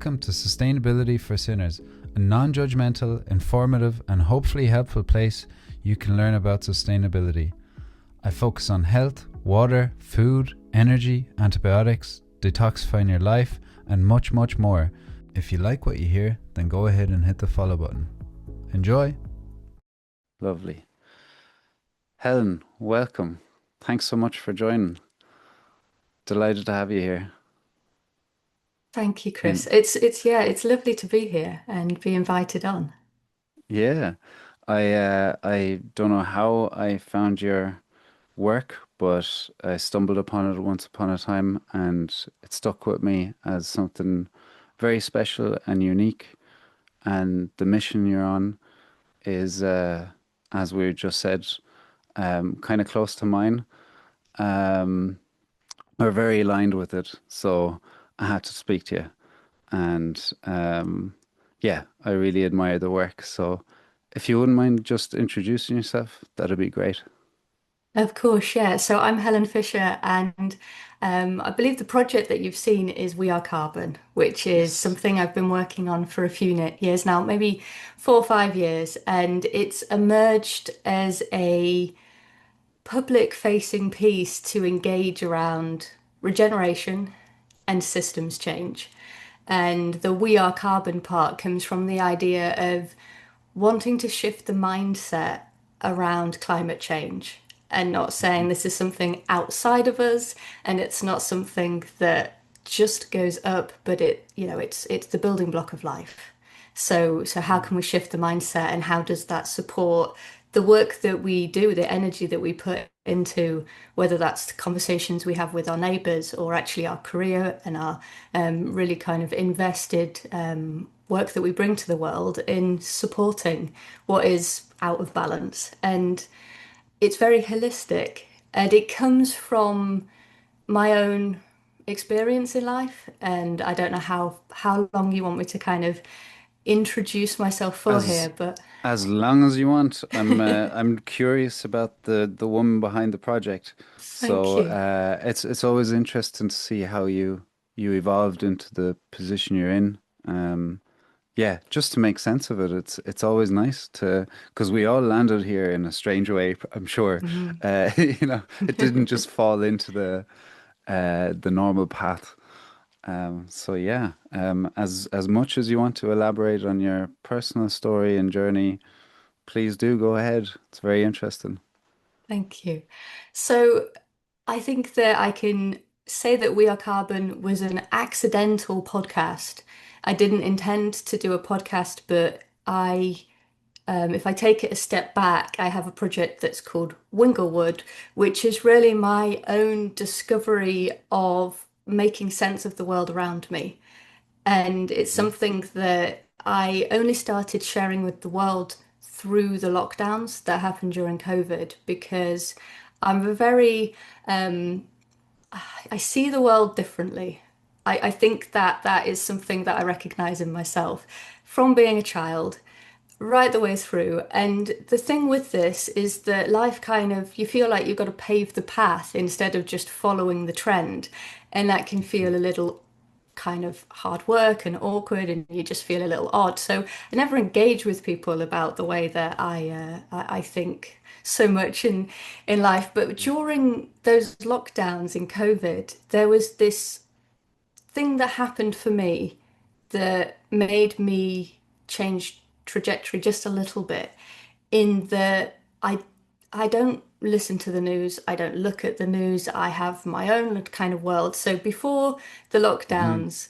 welcome to Sustainability for Sinners, a non-judgmental, informative and hopefully helpful place you can learn about sustainability. I focus on health, water, food, energy, antibiotics, detoxifying your life and much, much more. If you like what you hear, then go ahead and hit the follow button. Enjoy! Lovely. Helen, welcome. Thanks so much for joining. Delighted to have you here. Thank you, Chris. It's lovely to be here and be invited on. Yeah, I don't know how I found your work, but I stumbled upon it once upon a time, and it stuck with me as something very special and unique. And the mission you're on is, as we just said, kind of close to mine. Um, we're very aligned with it, so I had to speak to you. And yeah, I really admire the work. So if you wouldn't mind just introducing yourself, that'd be great. Of course, yeah. So I'm Helen Fisher, and I believe the project that you've seen is We Are Carbon, which is Yes. something I've been working on for a few years now, maybe 4 or 5 years, and it's emerged as a public-facing piece to engage around regeneration and systems change. And the We Are Carbon part comes from the idea of wanting to shift the mindset around climate change and not saying Mhm. this is something outside of us and it's not something that just goes up, but it's the building block of life. So how can we shift the mindset and how does that support the work that we do, the energy that we put into, whether that's the conversations we have with our neighbours or actually our career and our really kind of invested work that we bring to the world in supporting what is out of balance. And it's very holistic and it comes from my own experience in life. And I don't know how long you want me to kind of introduce myself for As here, but as long as you want. I'm curious about the woman behind the project. thank So you. it's always interesting to see how you evolved into the position you're in. Yeah, just to make sense of it, it's always nice to because we all landed here in a strange way, I'm sure. Mhm. It didn't just fall into the normal path. So yeah, as much as you want to elaborate on your personal story and journey, please do go ahead. It's very interesting. Thank you. So I think that I can say that We Are Carbon was an accidental podcast. I didn't intend to do a podcast, but if I take it a step back, I have a project that's called Winglewood, which is really my own discovery of making sense of the world around me. And it's Mhm. something that I only started sharing with the world through the lockdowns that happened during COVID because I'm a very, um, I see the world differently. I think that that is something that I recognize in myself from being a child right the way through. And the thing with this is that life kind of, you feel like you've got to pave the path instead of just following the trend. And that can feel a little kind of hard work and awkward and you just feel a little odd. So I never engage with people about the way that I think so much in life. But during those lockdowns in COVID, there was this thing that happened for me that made me change trajectory just a little bit in that I don't listen to the news, I don't look at the news, I have my own kind of world. So before the Hmm. lockdowns,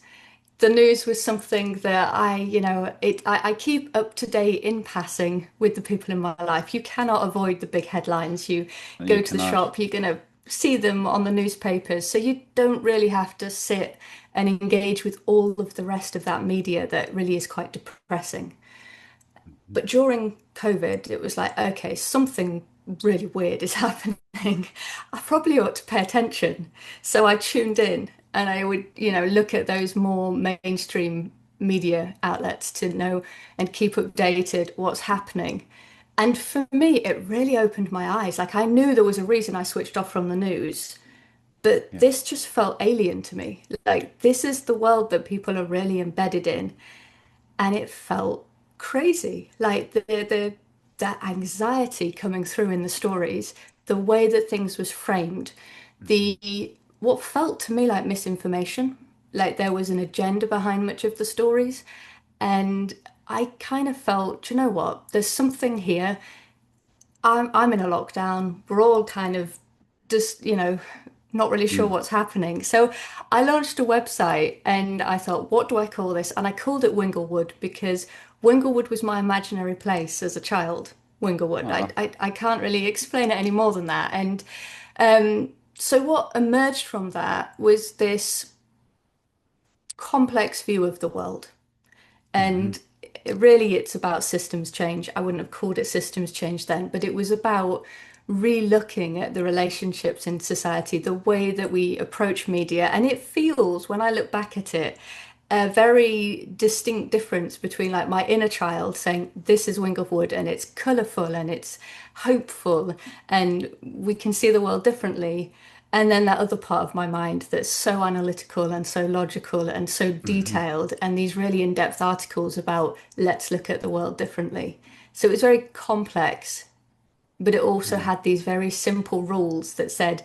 the news was something that I keep up to date in passing with the people in my life. You cannot avoid the big headlines. You You go to the cannot. shop, you're gonna see them on the newspapers. So you don't really have to sit and engage with all of the rest of that media that really is quite depressing. Mhm. But during COVID, it was like, okay, something really weird is happening. I probably ought to pay attention. So I tuned in and I would, look at those more mainstream media outlets to know and keep updated what's happening. And for me, it really opened my eyes. Like I knew there was a reason I switched off from the news, But Yeah. this just felt alien to me. Like, this is the world that people are really embedded in. And it felt crazy. Like that anxiety coming through in the stories, the way that things was framed, Hmm. the what felt to me like misinformation. Like there was an agenda behind much of the stories. And I kind of felt, "Do you know what? There's something here. I'm in a lockdown. We're all kind of just, not really sure Mm. what's happening." So I launched a website and I thought, what do I call this? And I called it Winglewood because Winglewood was my imaginary place as a child. Winglewood. I, Oh. I, I can't really explain it any more than that. And so what emerged from that was this complex view of the world. Hmm. And really, it's about systems change. I wouldn't have called it systems change then, but it was about re-looking at the relationships in society, the way that we approach media. And it feels, when I look back at it, a very distinct difference between like my inner child saying, "This is Winglewood and it's colourful and it's hopeful and we can see the world differently." And then that other part of my mind that's so analytical and so logical and so Hmm. detailed, and these really in-depth articles about let's look at the world differently. So it was very complex, but it also Yeah. had these very simple rules that said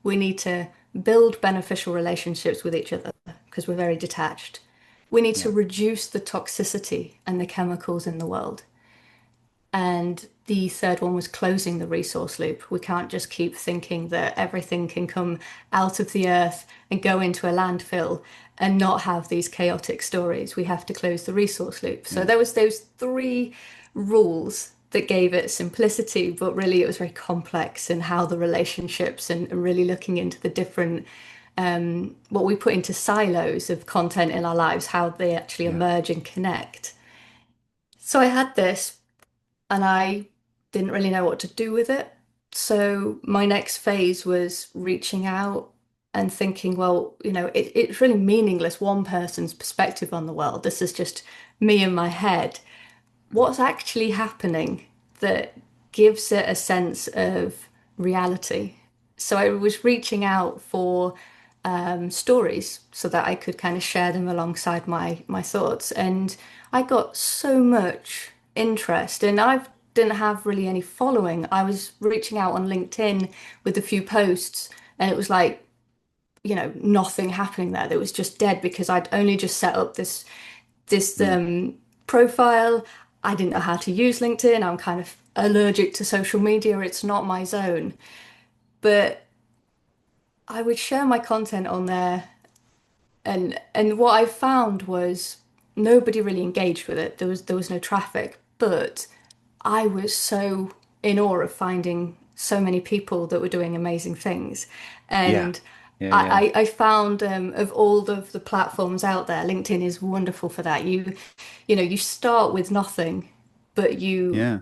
we need to build beneficial relationships with each other because we're very detached. We need to Yeah. reduce the toxicity and the chemicals in the world. And the third one was closing the resource loop. We can't just keep thinking that everything can come out of the earth and go into a landfill and not have these chaotic stories. We have to close the resource loop. So Yeah. there was those three rules that gave it simplicity, but really it was very complex in how the relationships and really looking into the different what we put into silos of content in our lives, how they actually Yeah. emerge and connect. So I had this and I didn't really know what to do with it. So my next phase was reaching out and thinking, well, it's really meaningless one person's perspective on the world. This is just me in my head. Mm. What's actually happening that gives it a sense of reality? So I was reaching out for stories so that I could kind of share them alongside my thoughts. And I got so much interest, and I didn't have really any following. I was reaching out on LinkedIn with a few posts, and it was like, nothing happening there. That was just dead because I'd only just set up this Mm. profile. I didn't know how to use LinkedIn. I'm kind of allergic to social media. It's not my zone. But I would share my content on there, and what I found was nobody really engaged with it. There was no traffic, but I was so in awe of finding so many people that were doing amazing things. Yeah. And Yeah. Yeah. I found of all of the platforms out there, LinkedIn is wonderful for that. You start with nothing, but Yeah.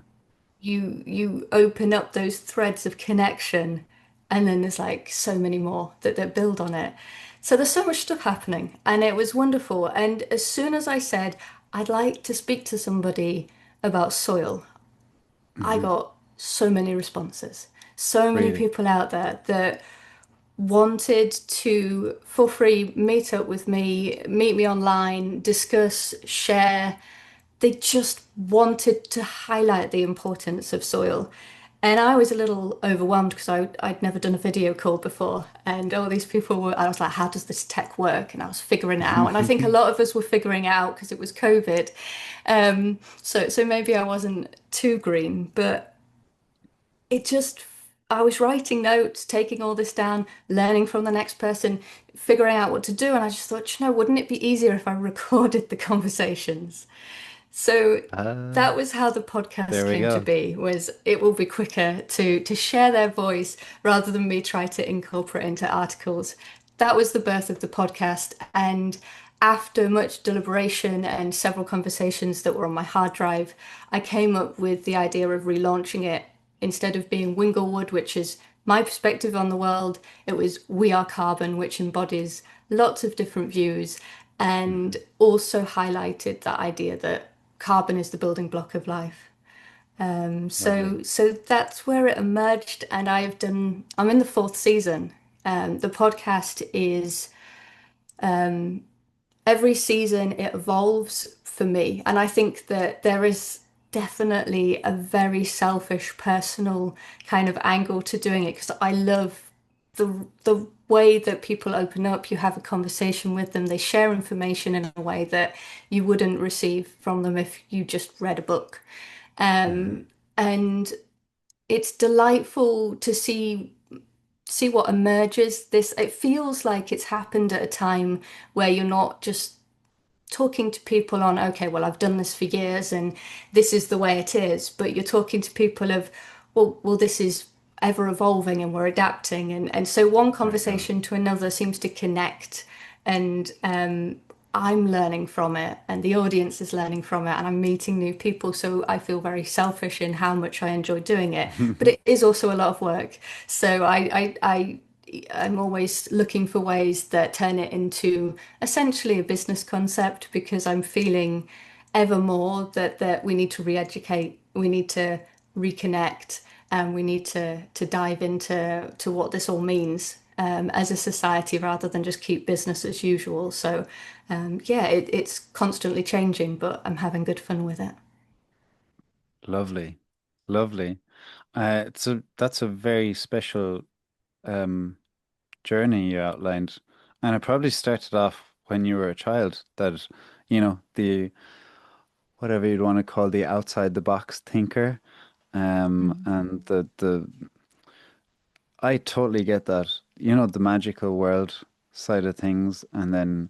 you open up those threads of connection, and then there's like so many more that build on it. So there's so much stuff happening, and it was wonderful. And as soon as I said I'd like to speak to somebody about soil, I Hmm. got so many responses. So many Really. people out there that wanted to, for free, meet up with me, meet me online, discuss, share. They just wanted to highlight the importance of soil. And I was a little overwhelmed because I'd never done a video call before. And all these people were, I was like, how does this tech work? And I was figuring it out. And I think a lot of us were figuring it out because it was COVID. So maybe I wasn't too green, but it just, I was writing notes, taking all this down, learning from the next person, figuring out what to do. And I just thought, wouldn't it be easier if I recorded the conversations? So Uh, that was how the podcast there we came to go. be, was it will be quicker to share their voice rather than me try to incorporate into articles. That was the birth of the podcast. And after much deliberation and several conversations that were on my hard drive, I came up with the idea of relaunching it. Instead of being Winglewood, which is my perspective on the world, it was We Are Carbon, which embodies lots of different views and Hmm. also highlighted that idea that carbon is the building block of life. Lovely. So that's where it emerged, and I'm in the fourth season. The podcast is every season it evolves for me. And I think that there is definitely a very selfish, personal kind of angle to doing it because I love the way that people open up. You have a conversation with them, they share information in a way that you wouldn't receive from them if you just read a book. Hmm. And it's delightful to see what emerges. This it feels like it's happened at a time where you're not just talking to people on, okay, well, I've done this for years and this is the way it is, but you're talking to people of, well, this is ever evolving and we're adapting. And so one Right on. conversation to another seems to connect. And I'm learning from it and the audience is learning from it and I'm meeting new people. So I feel very selfish in how much I enjoy doing it. But it is also a lot of work. So I'm always looking for ways that turn it into essentially a business concept because I'm feeling ever more that we need to re-educate, we need to reconnect, and we need to dive into what this all means as a society rather than just keep business as usual. So yeah, it's constantly changing, but I'm having good fun with it. Lovely. Lovely. That's a very special um journey you outlined. And it probably started off when you were a child that, the whatever you'd want to call the outside the box thinker. Mm. And the I totally get that. The magical world side of things, and then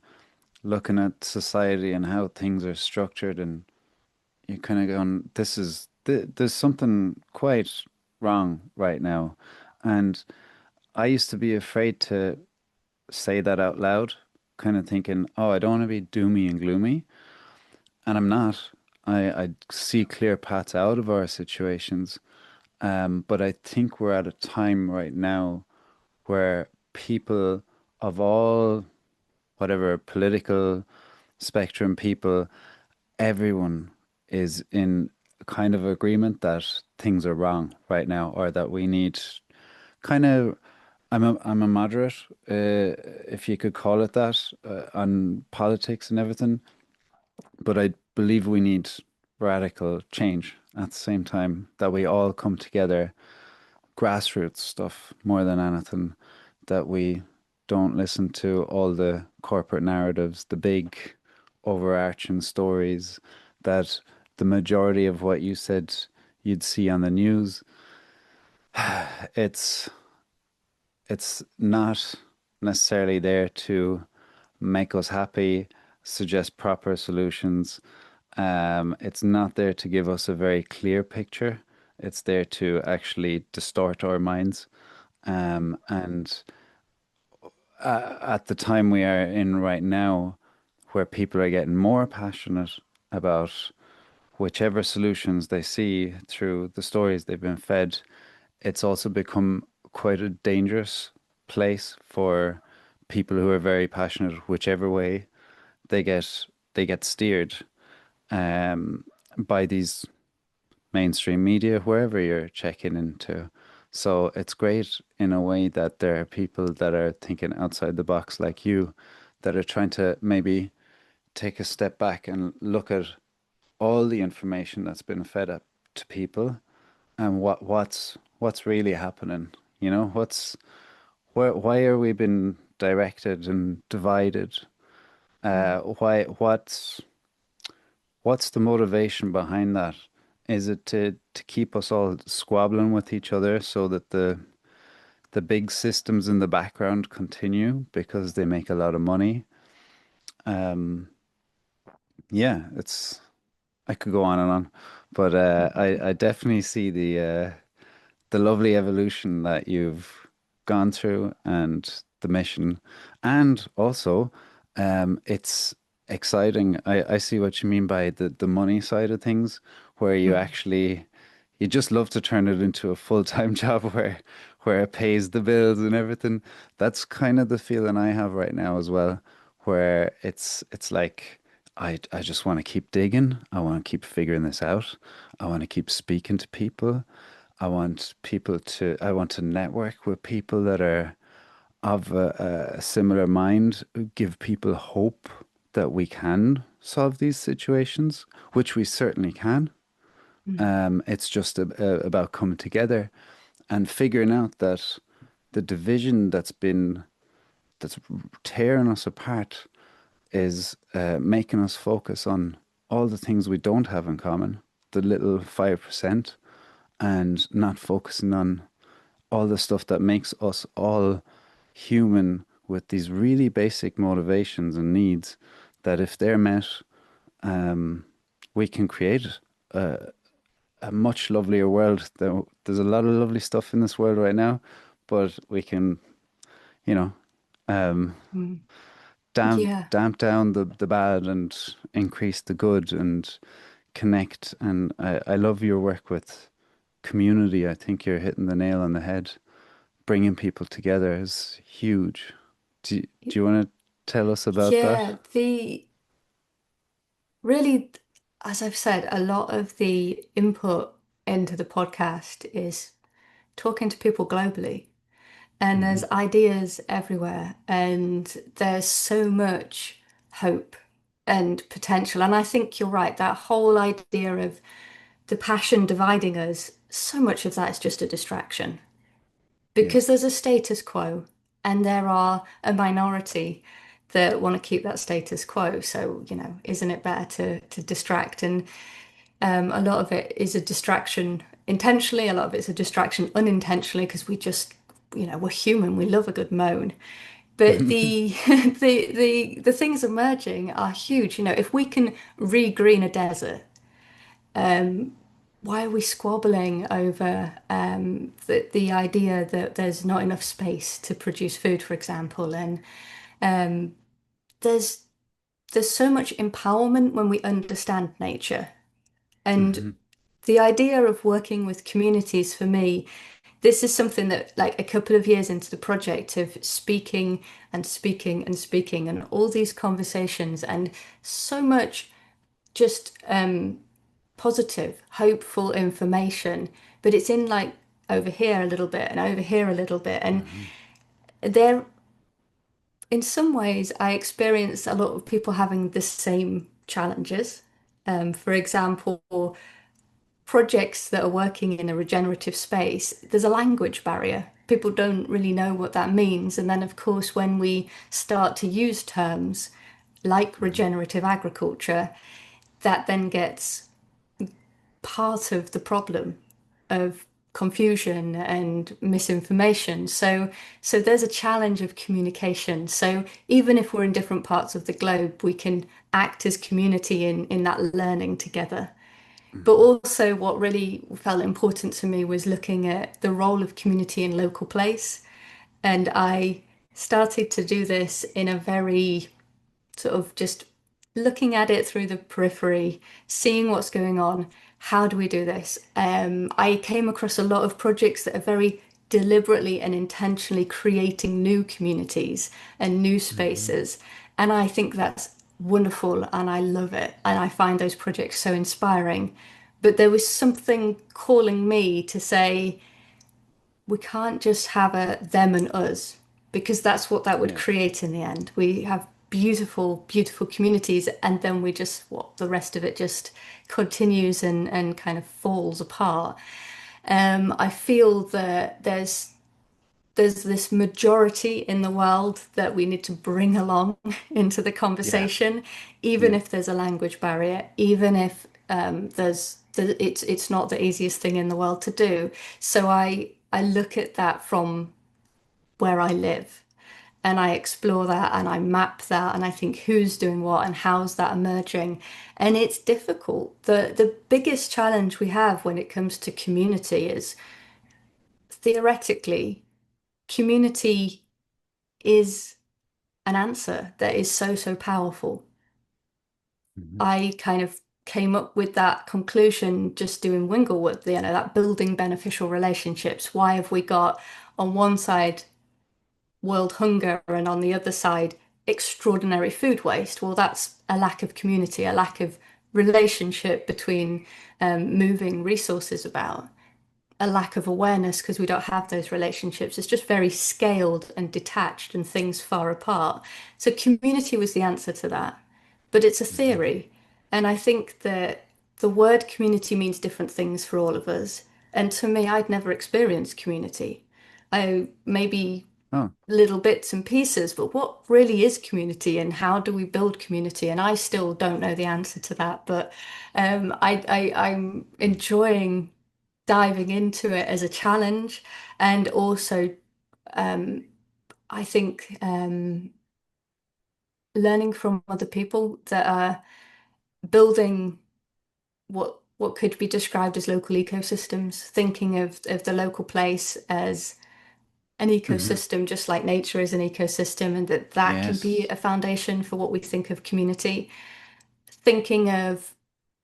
looking at society and how things are structured, and you're kind of going, there's something quite wrong right now. And I used to be afraid to say that out loud, kind of thinking, oh, I don't want to be doomy and gloomy. And I'm not. I see clear paths out of our situations. But I think we're at a time right now where people of all, whatever political spectrum people, everyone is in kind of agreement that things are wrong right now, or that we need kind of. I'm a moderate, if you could call it that, on politics and everything. But I believe we need radical change at the same time that we all come together, grassroots stuff more than anything, that we don't listen to all the corporate narratives, the big overarching stories that the majority of what you said you'd see on the news. It's it's not necessarily there to make us happy, suggest proper solutions. It's not there to give us a very clear picture. It's there to actually distort our minds. And at the time we are in right now, where people are getting more passionate about whichever solutions they see through the stories they've been fed, it's also become quite a dangerous place for people who are very passionate, whichever way they get they get steered um, by these mainstream media, wherever you're checking into. So it's great in a way that there are people that are thinking outside the box like you, that are trying to maybe take a step back and look at all the information that's been fed up to people and what's really happening. Why are we being directed and divided? What's the motivation behind that? Is it to keep us all squabbling with each other so that the big systems in the background continue because they make a lot of money? Um, yeah, I could go on and on, but I definitely see the lovely evolution that you've gone through and the mission. And also, it's exciting. I see what you mean by the money side of things, where you just love to turn it into a full-time job where it pays the bills and everything. That's kind of the feeling I have right now as well, where it's like I just want to keep digging. I want to keep figuring this out. I want to keep speaking to people. I want to network with people that are of a similar mind give people hope that we can solve these situations, which we certainly can. Mm, It's just about coming together and figuring out that the division that's tearing us apart is making us focus on all the things we don't have in common, the little 5%, and not focusing on all the stuff that makes us all human with these really basic motivations and needs that if they're met, um, we can create a much lovelier world. There's a lot of lovely stuff in this world right now, but we can, you know, um, mm. damp Yeah. damp down the bad and increase the good and connect. And I love your work with community. I think you're hitting the nail on the head. Bringing people together is huge. Do you want to tell us about that? Yeah, the really, as I've said, a lot of the input into the podcast is talking to people globally. And Hmm. there's ideas everywhere, and there's so much hope and potential. And I think you're right, that whole idea of the passion dividing us, so much of that is just a distraction Yeah. because there's a status quo and there are a minority that want to keep that status quo. So, isn't it better to distract? And a lot of it is a distraction intentionally, a lot of it's a distraction unintentionally because we're human, we love a good moan. But the the things emerging are huge. If we can re-green a desert, why are we squabbling over the idea that there's not enough space to produce food, for example? And there's there's so much empowerment when we understand nature. And Hmm. the idea of working with communities for me, this is something that, like, a couple of years into the project of speaking and speaking and speaking and all these conversations and so much just positive, hopeful information, but it's in like over here a little bit and over here a little bit. And Hmm. there, in some ways, I experience a lot of people having the same challenges. For example, projects that are working in a regenerative space, there's a language barrier. People don't really know what that means. And then, of course, when we start to use terms like Hmm. regenerative agriculture, that then gets part of the problem of confusion and misinformation. So there's a challenge of communication. So even if we're in different parts of the globe, we can act as community in that learning together. But Hmm. also, what really felt important to me was looking at the role of community in local place. And I started to do this in a very sort of just looking at it through the periphery, seeing what's going on. How do we do this? I came across a lot of projects that are very deliberately and intentionally creating new communities and new Hmm. spaces. And I think that's wonderful and I love it. And I find those projects so inspiring. But there was something calling me to say, we can't just have a them and us because that's what that would Yeah. create in the end. We have beautiful, beautiful communities, and then we just what the rest of it just continues and kind of falls apart. I feel that there's this majority in the world that we need to bring along into the Yeah. conversation, even Yeah. if there's a language barrier, even if it's not the easiest thing in the world to do. So I look at that from where I live and I explore that and I map that and I think who's doing what and how's that emerging. And it's difficult. The biggest challenge we have when it comes to community is theoretically, community is an answer that is so, so powerful. Hmm. I kind of came up with that conclusion just doing Winglewood, that building beneficial relationships. Why have we got on one side world hunger and on the other side extraordinary food waste? Well, that's a lack of community, a lack of relationship between moving resources about. a lack of awareness because we don't have those relationships. It's just very scaled and detached and things far apart. So community was the answer to that. But it's a Hmm. theory. And I think that the word community means different things for all of us. And to me, I'd never experienced community. I maybe Oh. little bits and pieces, but what really is community and how do we build community? And I still don't know the answer to that, but I'm Mm. enjoying diving into it as a challenge, and also um, I think learning from other people that are building what could be described as local ecosystems, thinking of the local place as an Hmm. ecosystem, just like nature is an ecosystem, and that that can be Yes. a foundation for what we think of community. Thinking of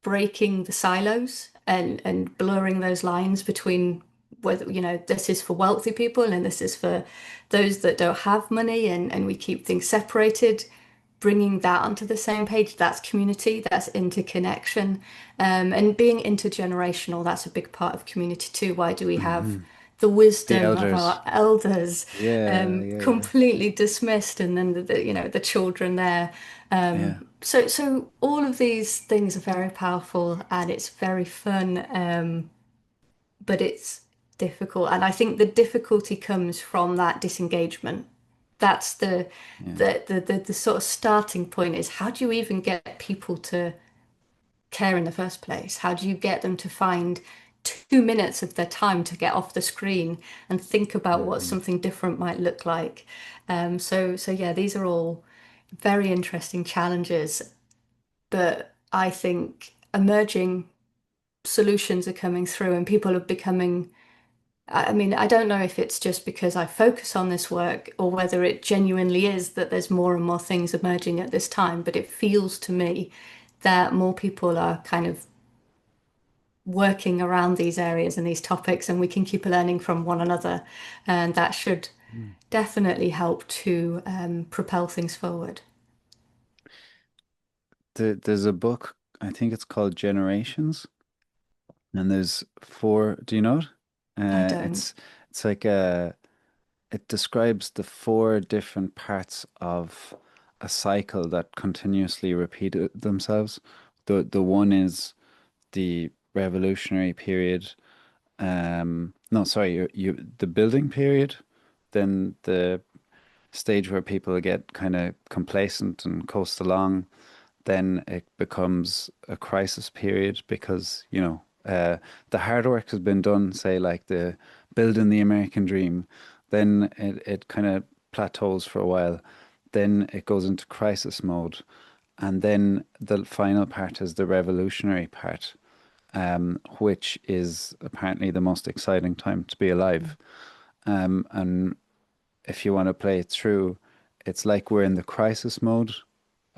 breaking the silos and blurring those lines between whether, this is for wealthy people and this is for those that don't have money, and we keep things separated. Bringing that onto the same page, that's community, that's interconnection, and being intergenerational, that's a big part of community too. Why do we have Hmm. the The wisdom of elders. our elders Yeah, yeah, yeah, completely dismissed, and then the children there. yeah, So all of these things are very powerful and it's very fun, but it's difficult. And I think the difficulty comes from that disengagement. That's yeah. the sort of starting point is how do you even get people to care in the first place? How do you get them to find 2 minutes of their time to get off the screen and think about what Hmm. something different might look like? So yeah, these are all very interesting challenges, but I think emerging solutions are coming through and people are becoming. I mean, I don't know if it's just because I focus on this work or whether it genuinely is that there's more and more things emerging at this time, but it feels to me that more people are kind of working around these areas and these topics, and we can keep learning from one another. And that should Mm. definitely help to propel things forward. There's a book, I think it's called Generations, and there's four, do you know it? I don't. It's like it describes the four different parts of a cycle that continuously repeat themselves. The one is the revolutionary period. No, sorry, the building period, then the stage where people get kind of complacent and coast along, then it becomes a crisis period because, the hard work has been done, say, like the building the American dream, then it kind of plateaus for a while, then it goes into crisis mode, and then the final part is the revolutionary part, which is apparently the most exciting time to be alive. And if you want to play it through, it's like we're in the crisis mode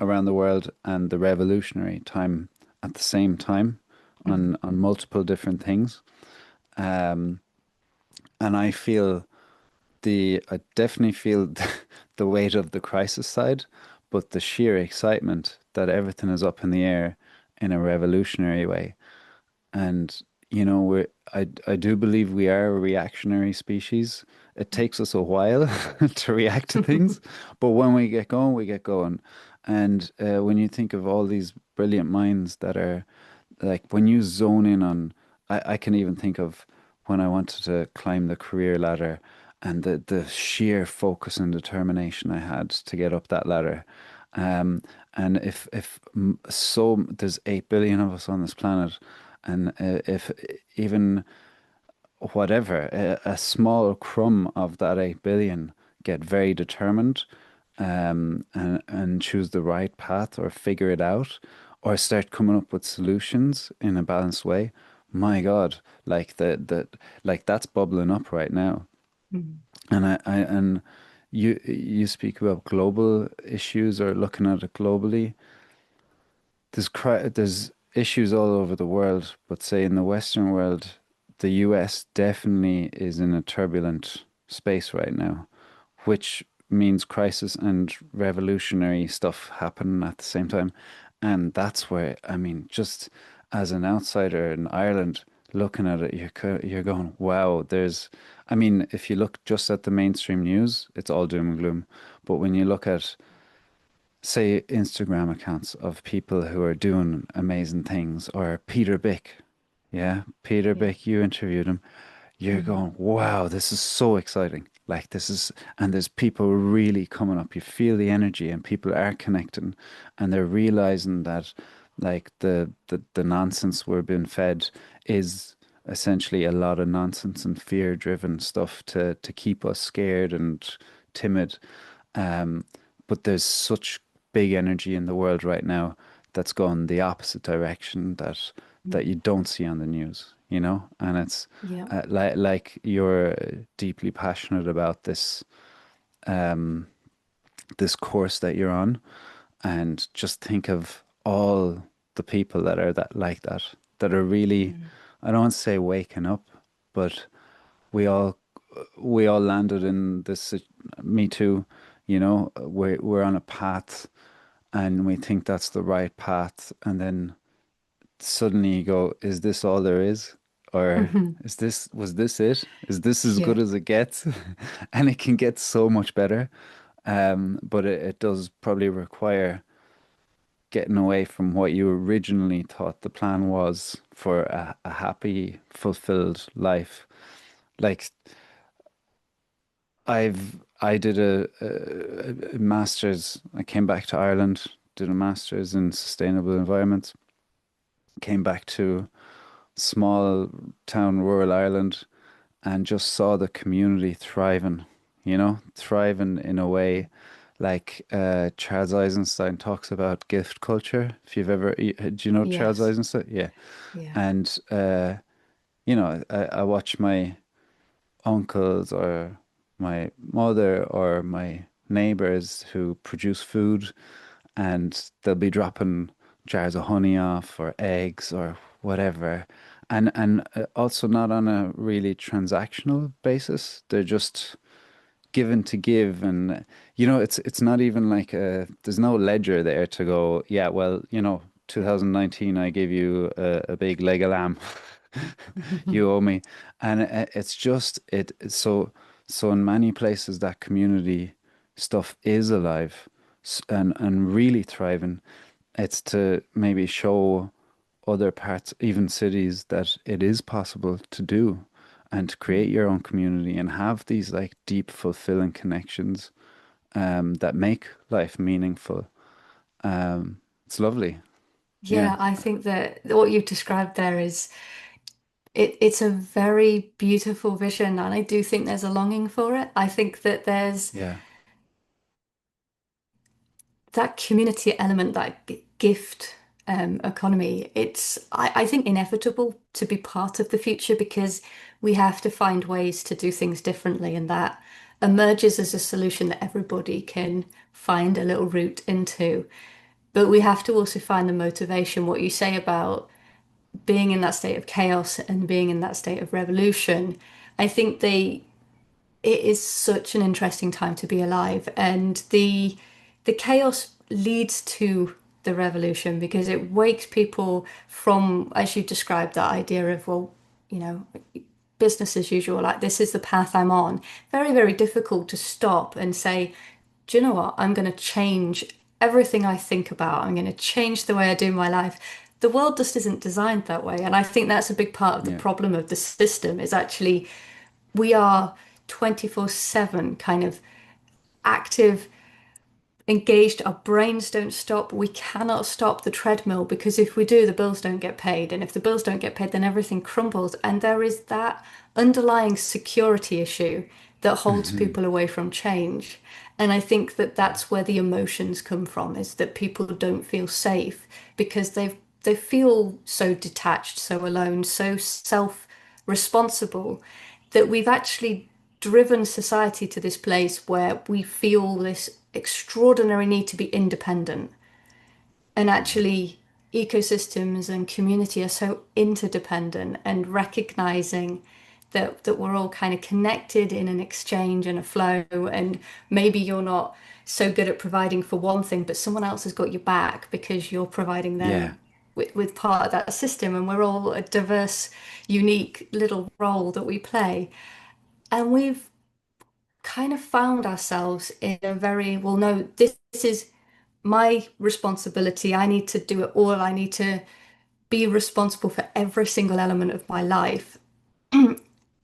around the world and the revolutionary time at the same time Mm. on multiple different things. Um, and I definitely feel the weight of the crisis side, but the sheer excitement that everything is up in the air in a revolutionary way. And I do believe we are a reactionary species. It takes us a while to react to things, but when we get going, we get going. And when you think of all these brilliant minds that are like when you zone in on, I can even think of when I wanted to climb the career ladder and the sheer focus and determination I had to get up that ladder. Um, and so there's 8 billion of us on this planet, and if even whatever, a small crumb of that 8 billion get very determined, and choose the right path or figure it out or start coming up with solutions in a balanced way. My God, like like that's bubbling up right now. Mm. And you speak about global issues or looking at it globally. There's issues all over the world, but say in the Western world, the US definitely is in a turbulent space right now, which means crisis and revolutionary stuff happen at the same time. And that's where, I mean, just as an outsider in Ireland, looking at it, you're going, wow, I mean, if you look just at the mainstream news, it's all doom and gloom. But when you look at, say, Instagram accounts of people who are doing amazing things, or Peter Bick, yeah, Peter Yeah. Bick, you interviewed him, you're Hmm. going, wow, this is so exciting. Like and there's people really coming up. You feel the energy, and people are connecting, and they're realizing that, like the nonsense we're being fed is essentially a lot of nonsense and fear-driven stuff to keep us scared and timid. Um, but there's such big energy in the world right now that's gone the opposite direction that you don't see on the news, you know? And it's Yeah. like you're deeply passionate about um, this course that you're on, and just think of all the people that are that are really, Mm. I don't want to say waking up, but we all we all landed in this, me too, you know, we're on a path and we think that's the right path, and then suddenly you go, is this all there is? Or Hmm. was this it? Is this as Yeah. good as it gets? And it can get so much better. But it does probably require getting away from what you originally thought the plan was for a happy, fulfilled life. Like I did a master's. I came back to Ireland, did a master's in sustainable environment, came back to small town rural Ireland, and just saw the community thriving, you know, thriving in a way like Charles Eisenstein talks about gift culture. If you've ever, do you know Charles Yes. Eisenstein? Yeah. Yeah. And, you know, I watch my uncles or my mother or my neighbors who produce food, and they'll be dropping jars of honey off or eggs or whatever, and also not on a really transactional basis. They're just given to give, and you know, it's not even like there's no ledger there to go, yeah, well, you know, 2019 I gave you a big leg of lamb. You owe me. And it's just so in many places that community stuff is alive, and really thriving. It's to maybe show other parts, even cities, that it is possible to do and to create Mm. your own community and have these like deep, fulfilling connections that make life meaningful. It's lovely. Yeah. Yeah, I think that what you've described there is it's a very beautiful vision, and I do think there's a longing for it. I think that there's Yeah. that community element, that gift economy. I think, inevitable to be part of the future because we have to find ways to do things differently, and that emerges as a solution that everybody can find a little route into. But we have to also find the motivation. What you say about being in that state of chaos and being in that state of revolution, I think it is such an interesting time to be alive, and the chaos leads to the revolution because it wakes people from, as you described, that idea of, well, you know, business as usual, like this is the path I'm on. Very, very difficult to stop and say, do you know what? I'm going to change everything I think about. I'm going to change the way I do my life. The world just isn't designed that way. And I think that's a big part of the Yeah. problem of the system is actually we are 24/7 kind of active, engaged. Our brains don't stop. We cannot stop the treadmill because if we do, the bills don't get paid. And if the bills don't get paid, then everything crumbles. And there is that underlying security issue that holds Hmm. people away from change. And I think that that's where the emotions come from, is that people don't feel safe because they feel so detached, so alone, so self-responsible that we've actually driven society to this place where we feel this extraordinary need to be independent. And actually, ecosystems and community are so interdependent, and recognizing that we're all kind of connected in an exchange and a flow. And maybe you're not so good at providing for one thing, but someone else has got your back because you're providing Yeah. them. with part of that system, and we're all a diverse, unique little role that we play. And we've kind of found ourselves in a very, well, no, this is my responsibility. I need to do it all. I need to be responsible for every single element of my life.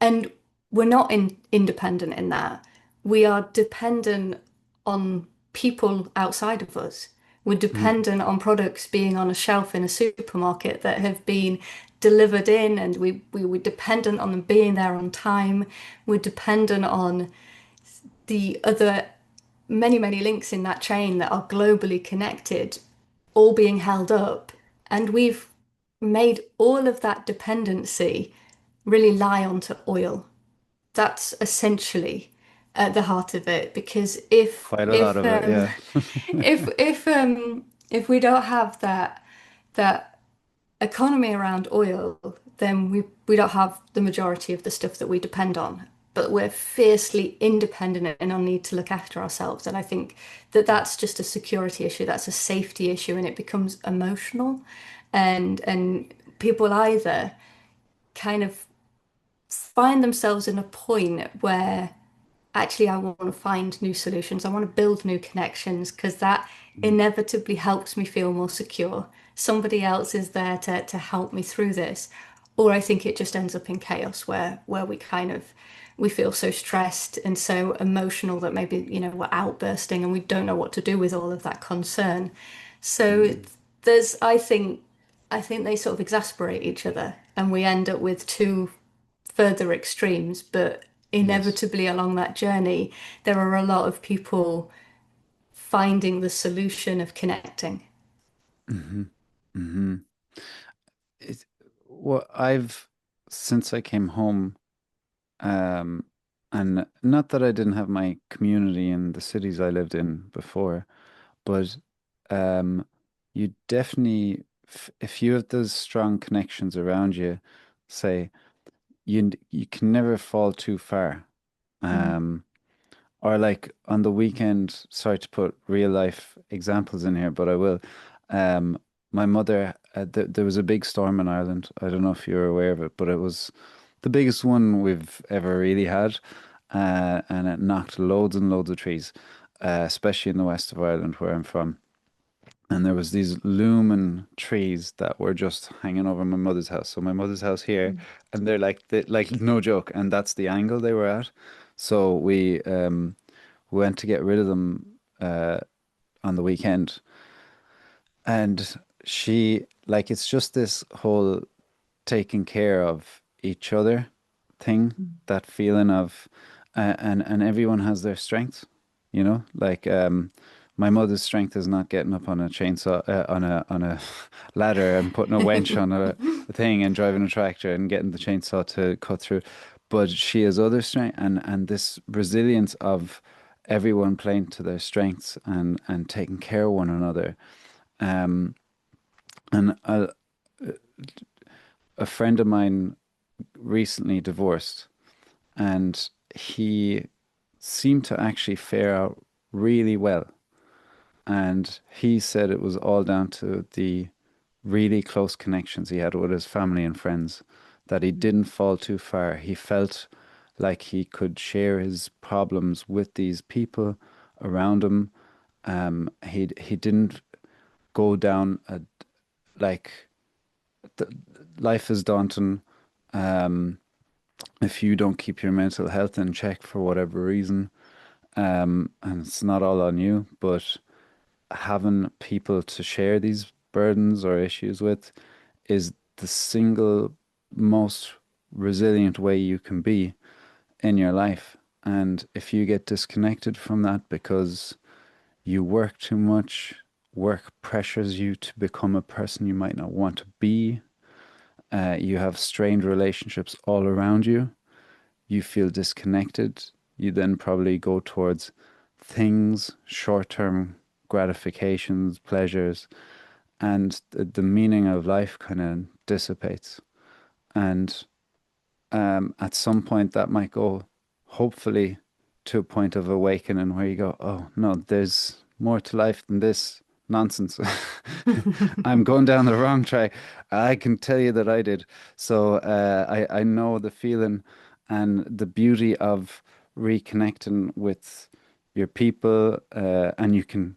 And we're not independent in that. We are dependent on people outside of us. We're Mm, dependent on products being on a shelf in a supermarket that have been delivered in, and we're dependent on them being there on time. We're dependent on the other many, many links in that chain that are globally connected, all being held up. And we've made all of that dependency really lie onto oil. That's essentially at the heart of it. Because quite a lot of it, yeah. if we don't have that economy around oil, then we don't have the majority of the stuff that we depend on. But we're fiercely independent in our need to look after ourselves. And I think that that's just a security issue, that's a safety issue, and it becomes emotional. And people either kind of find themselves in a point where actually I want to find new solutions. I want to build new connections because that Mm, inevitably helps me feel more secure. Somebody else is there to help me through this. Or I think it just ends up in chaos where we kind of we feel so stressed and so emotional that maybe, we're outbursting and we don't know what to do with all of that concern. So mm, there's I think they sort of exasperate each other and we end up with two further extremes, but yes. inevitably along that journey, there are a lot of people finding the solution of connecting. Hmm. Hmm. It, well, I've since I came home, um, and not that I didn't have my community in the cities I lived in before, but um, you definitely, if you have those strong connections around you, say you can never fall too far. Mm, Um, or like on the weekend, sorry to put real life examples in here, but I will. Um, my mother, there was a big storm in Ireland. I don't know if you're aware of it, but it was the biggest one we've ever really had. And it knocked loads and loads of trees, especially in the west of Ireland where I'm from. And there was these looming trees that were just hanging over my mother's house. So my mother's house here, mm, and they're like no joke, and that's the angle they were at. So we went to get rid of them on the weekend, and she like it's just this whole taking care of each other thing, mm, that feeling of and everyone has their strengths, like my mother's strength is not getting up on a chainsaw on a ladder and putting a wench on a thing and driving a tractor and getting the chainsaw to cut through, but she has other strength and this resilience of everyone playing to their strengths and taking care of one another. um and a friend of mine recently divorced, and he seemed to actually fare out really well. And he said it was all down to the really close connections he had with his family and friends, that he mm, didn't fall too far. He felt like he could share his problems with these people around him. He didn't go down a like th life is daunting. Um, if you don't keep your mental health in check for whatever reason, and it's not all on you, but having people to share these burdens or issues with is the single most resilient way you can be in your life. And if you get disconnected from that because you work too much, work pressures you to become a person you might not want to be, you have strained relationships all around you, you feel disconnected, you then probably go towards things, short term gratifications, pleasures, and the meaning of life kind of dissipates. And at some point, that might go, hopefully, to a point of awakening where you go, oh, no, there's more to life than this. nonsense. I'm going down the wrong track. I can tell you that I did. So I know the feeling and the beauty of reconnecting with your people, and you can.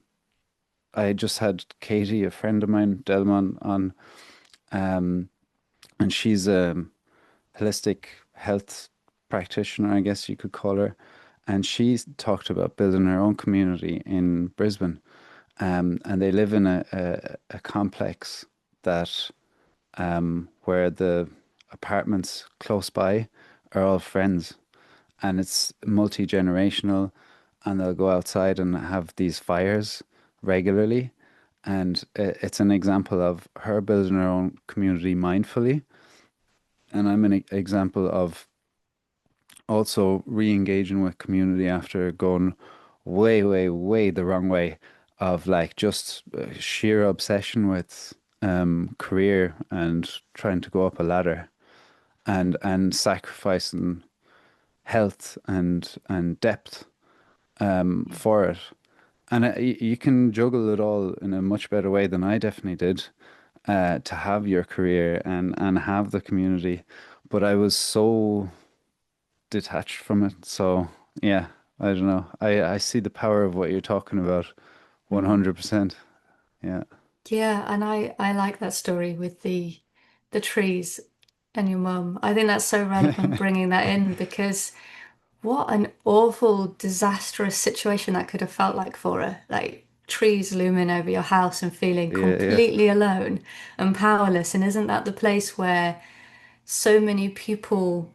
I just had Katie, a friend of mine, Delmon, on, um, and she's a holistic health practitioner, I guess you could call her. And she talked about building her own community in Brisbane. And they live in a complex that where the apartments close by are all friends, and it's multi-generational, and they'll go outside and have these fires regularly. And it's an example of her building her own community mindfully. And I'm an example of also re-engaging with community after going way, way, way the wrong way of like just sheer obsession with career and trying to go up a ladder and sacrificing health and depth for it. And you can juggle it all in a much better way than I definitely did, to have your career and have the community. But I was so detached from it. So yeah, I don't know. I see the power of what you're talking about Mm. 100%. Yeah. Yeah, and I like that story with the trees and your mum. I think that's so relevant bringing that in because what an awful, disastrous situation that could have felt like for her. Like trees looming over your house and feeling Yeah, yeah. completely alone and powerless. And isn't that the place where so many people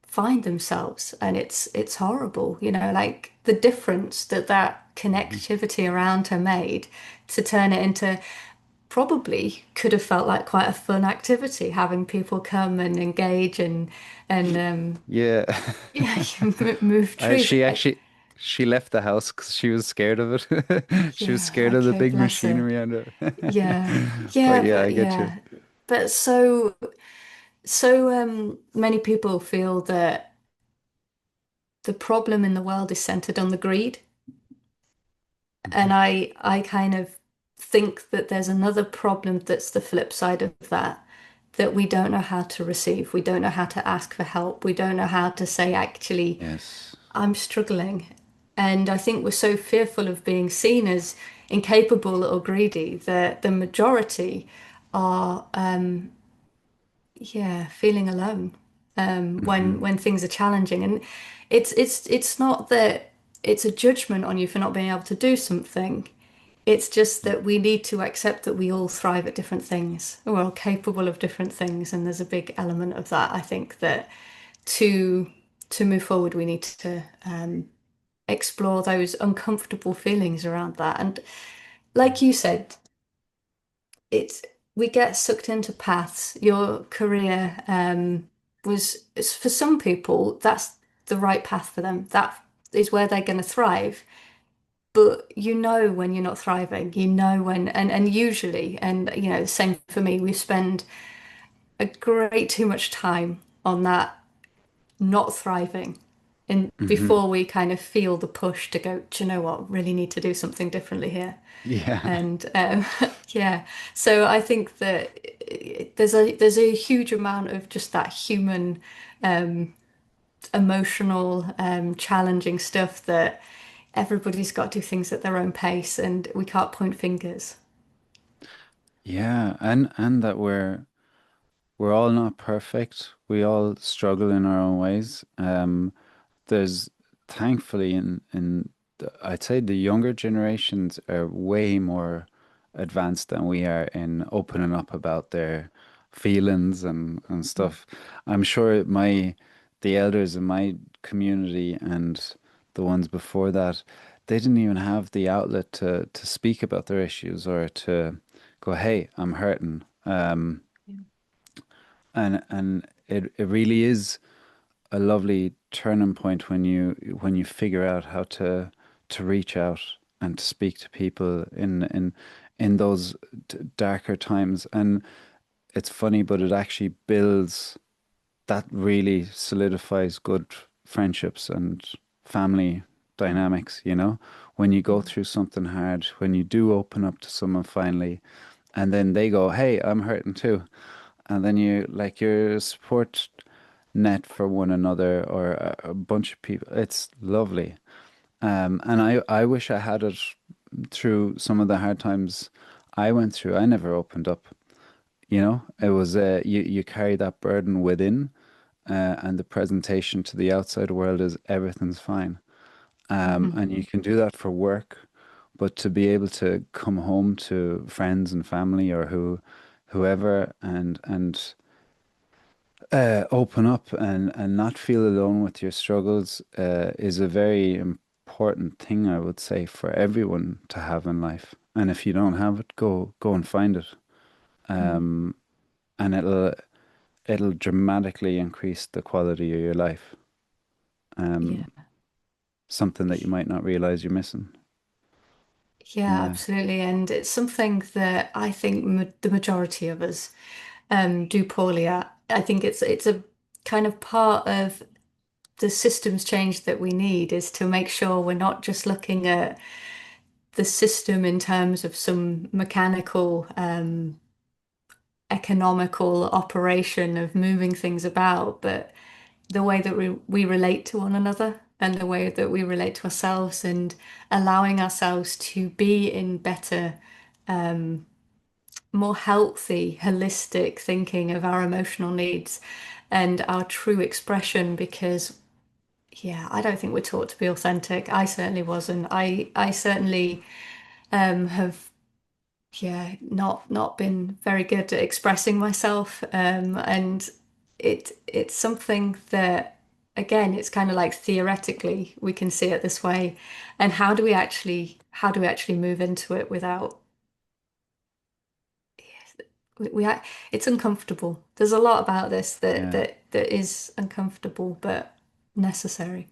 find themselves? And it's horrible, like the difference that that Mhm. connectivity around her made to turn it into probably could have felt like quite a fun activity, having people come and engage and Yeah. yeah, move I trees. she actually she left the house because she was scared of it. She was Yeah, scared of the okay, big bless her. machinery under Yeah, it. But yeah, yeah, but I get you. yeah, but so many people feel that the problem in the world is centered on the greed. And Mhm. I kind of think that there's another problem that's the flip side of that, that we don't know how to receive. We don't know how to ask for help. We don't know how to say, actually, Yes. I'm struggling. And I think we're so fearful of being seen as incapable or greedy that the majority are, yeah, feeling alone Hmm. when things are challenging. And it's not that it's a judgment on you for not being able to do something. It's just that we need to accept that we all thrive at different things. We're all capable of different things, and there's a big element of that. I think that to to move forward, we need to explore those uncomfortable feelings around that. And like you said, it's we get sucked into paths. Your career for some people, that's the right path for them. That is where they're going to thrive. But you know when you're not thriving, you know when, and usually, and same for me, we spend a great too much time on that not thriving and Hmm. before we kind of feel the push to go, do you know what, really need to do something differently here. Yeah. And yeah, so I think that there's a huge amount of just that human, emotional, challenging stuff that everybody's got to do things at their own pace, and we can't point fingers. Yeah, and that we're all not perfect. We all struggle in our own ways. There's thankfully I'd say the younger generations are way more advanced than we are in opening up about their feelings and stuff. I'm sure the elders in my community and the ones before that, they didn't even have the outlet to speak about their issues or to go, hey, I'm hurting. And it really is a lovely turning point when you figure out how to reach out and to speak to people in those darker times. And it's funny, but it actually builds that really solidifies good friendships and family dynamics, you know? When you go through something hard, when you do open up to someone finally, and then they go, "Hey, I'm hurting too." And then you like your support net for one another or a bunch of people. It's lovely. And I wish I had it through some of the hard times I went through. I never opened up. You know, it was you carry that burden within, and the presentation to the outside world is everything's fine. Mhm. And you can do that for work, but to be able to come home to friends and family or whoever and open up and not feel alone with your struggles is a very important thing, I would say, for everyone to have in life. And if you don't have it, go and find it. Mhm. Um, and it'll dramatically increase the quality of your life. Yeah. Something that you might not realize you're missing. Yeah, Yeah, absolutely. And it's something that I think ma the majority of us do poorly at. I think it's a kind of part of the systems change that we need is to make sure we're not just looking at the system in terms of some mechanical, economical operation of moving things about, but the way that we relate to one another and the way that we relate to ourselves and allowing ourselves to be in better, more healthy, holistic thinking of our emotional needs and our true expression because yeah, I don't think we're taught to be authentic. I certainly wasn't. I certainly have yeah, not been very good at expressing myself. And it's something that again, it's kind of like theoretically we can see it this way. And how do we actually move into it without we it's uncomfortable. There's a lot about this yeah. that is uncomfortable but necessary.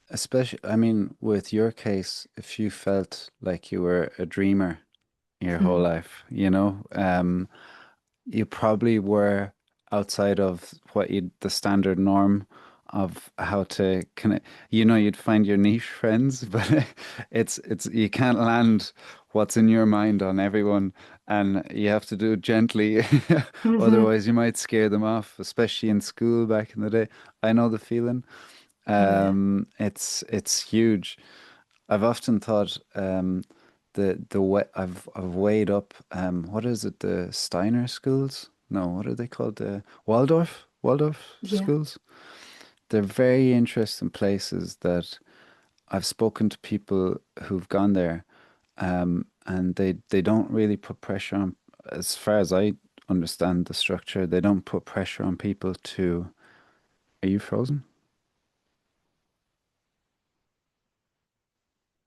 Especially, I mean, with your case, if you felt like you were a dreamer your whole Mm, life, you know, you probably were outside of what you the standard norm of how to connect. You know, you'd find your niche friends, but it's you can't land what's in your mind on everyone, and you have to do it gently. hmm. Otherwise, you might scare them off, especially in school back in the day. I know the feeling. Yeah. It's huge. I've often thought the way I've weighed up what is it, the Steiner schools? No, what are they called? The Waldorf Yeah. schools. They're very interesting places that I've spoken to people who've gone there, and they don't really put pressure on, as far as I understand the structure, they don't put pressure on people to. Are you frozen?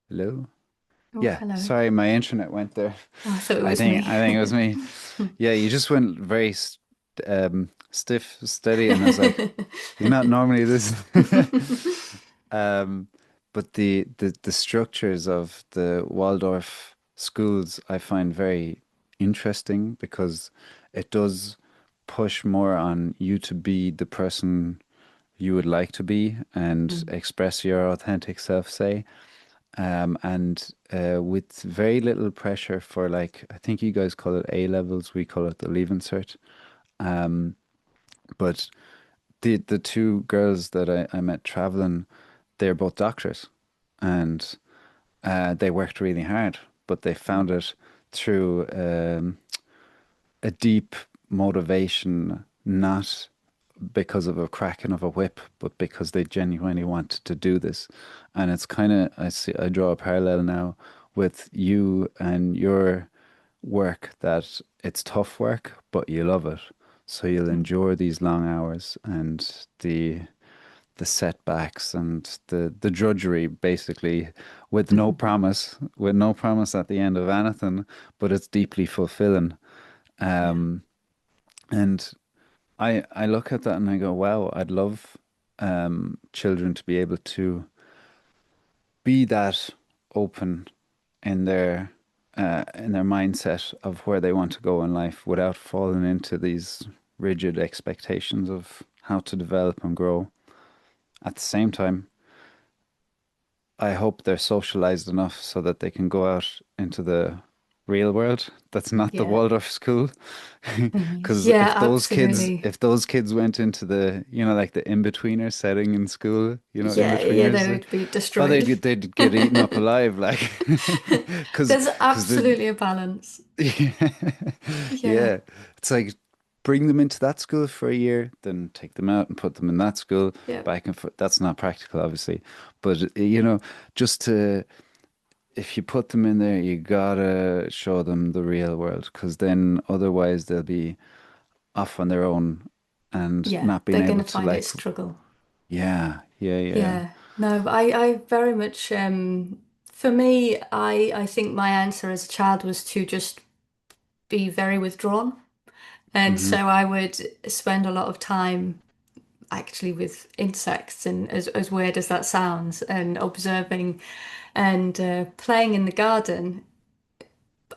Hello? Oh, Yeah, hello. sorry, my internet went there. Oh, I thought it I was think me. I think it was me. Yeah, you just went very stiff, steady, and I was like, "You're not normally this." Um, but the structures of the Waldorf schools I find very interesting because it does push more on you to be the person you would like to be and Mm, express your authentic self, say and with very little pressure for like I think you guys call it A levels, we call it the Leaving Cert. But the two girls that I met traveling, they're both doctors, and they worked really hard, but they mm, found it through a deep motivation, not because of a cracking of a whip, but because they genuinely wanted to do this. And it's kind of, I draw a parallel now with you and your work that it's tough work, but you love it. So you'll mm, endure these long hours and the setbacks and the drudgery basically mm. with no promise at the end of anything, but it's deeply fulfilling. Yeah. Um, and I look at that and I go, wow, I'd love children to be able to be that open in their mindset of where they want to go in life without falling into these rigid expectations of how to develop and grow. At the same time, I hope they're socialized enough so that they can go out into the real world. That's not the Yeah. Waldorf school. Because Yeah, absolutely. if those kids went into the, like the in-betweener setting in school, Yeah, yeah, they in-betweeners, would be oh, destroyed. they'd get eaten up alive, like, There's because the absolutely a balance. yeah. Yeah, Yeah. It's like bring them into that school for a year, then take them out and put them in that school yeah, back and forth. That's not practical, obviously. But, just to, if you put them in there, you gotta show them the real world because then otherwise they'll be off on their own and yeah. not being They're able gonna to, find it like, struggle. yeah, yeah, yeah. Yeah. No, I very much for me, I think my answer as a child was to just be very withdrawn. And Mm-hmm. so I would spend a lot of time actually with insects and as weird as that sounds, and observing and playing in the garden.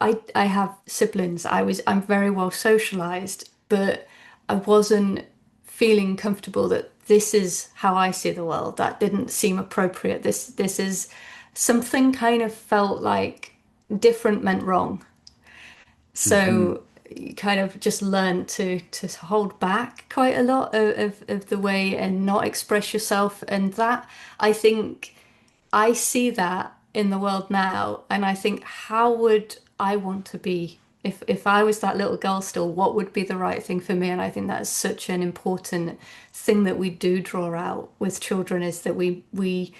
I have siblings. I'm very well socialized, but I wasn't feeling comfortable that this is how I see the world. That didn't seem appropriate. This is something kind of felt like different meant wrong. Mm-hmm. So you kind of just learn to hold back quite a lot of the way and not express yourself. And that I think I see that in the world now, and I think, how would I want to be if I was that little girl still? What would be the right thing for me? And I think that's such an important thing that we do draw out with children, is that we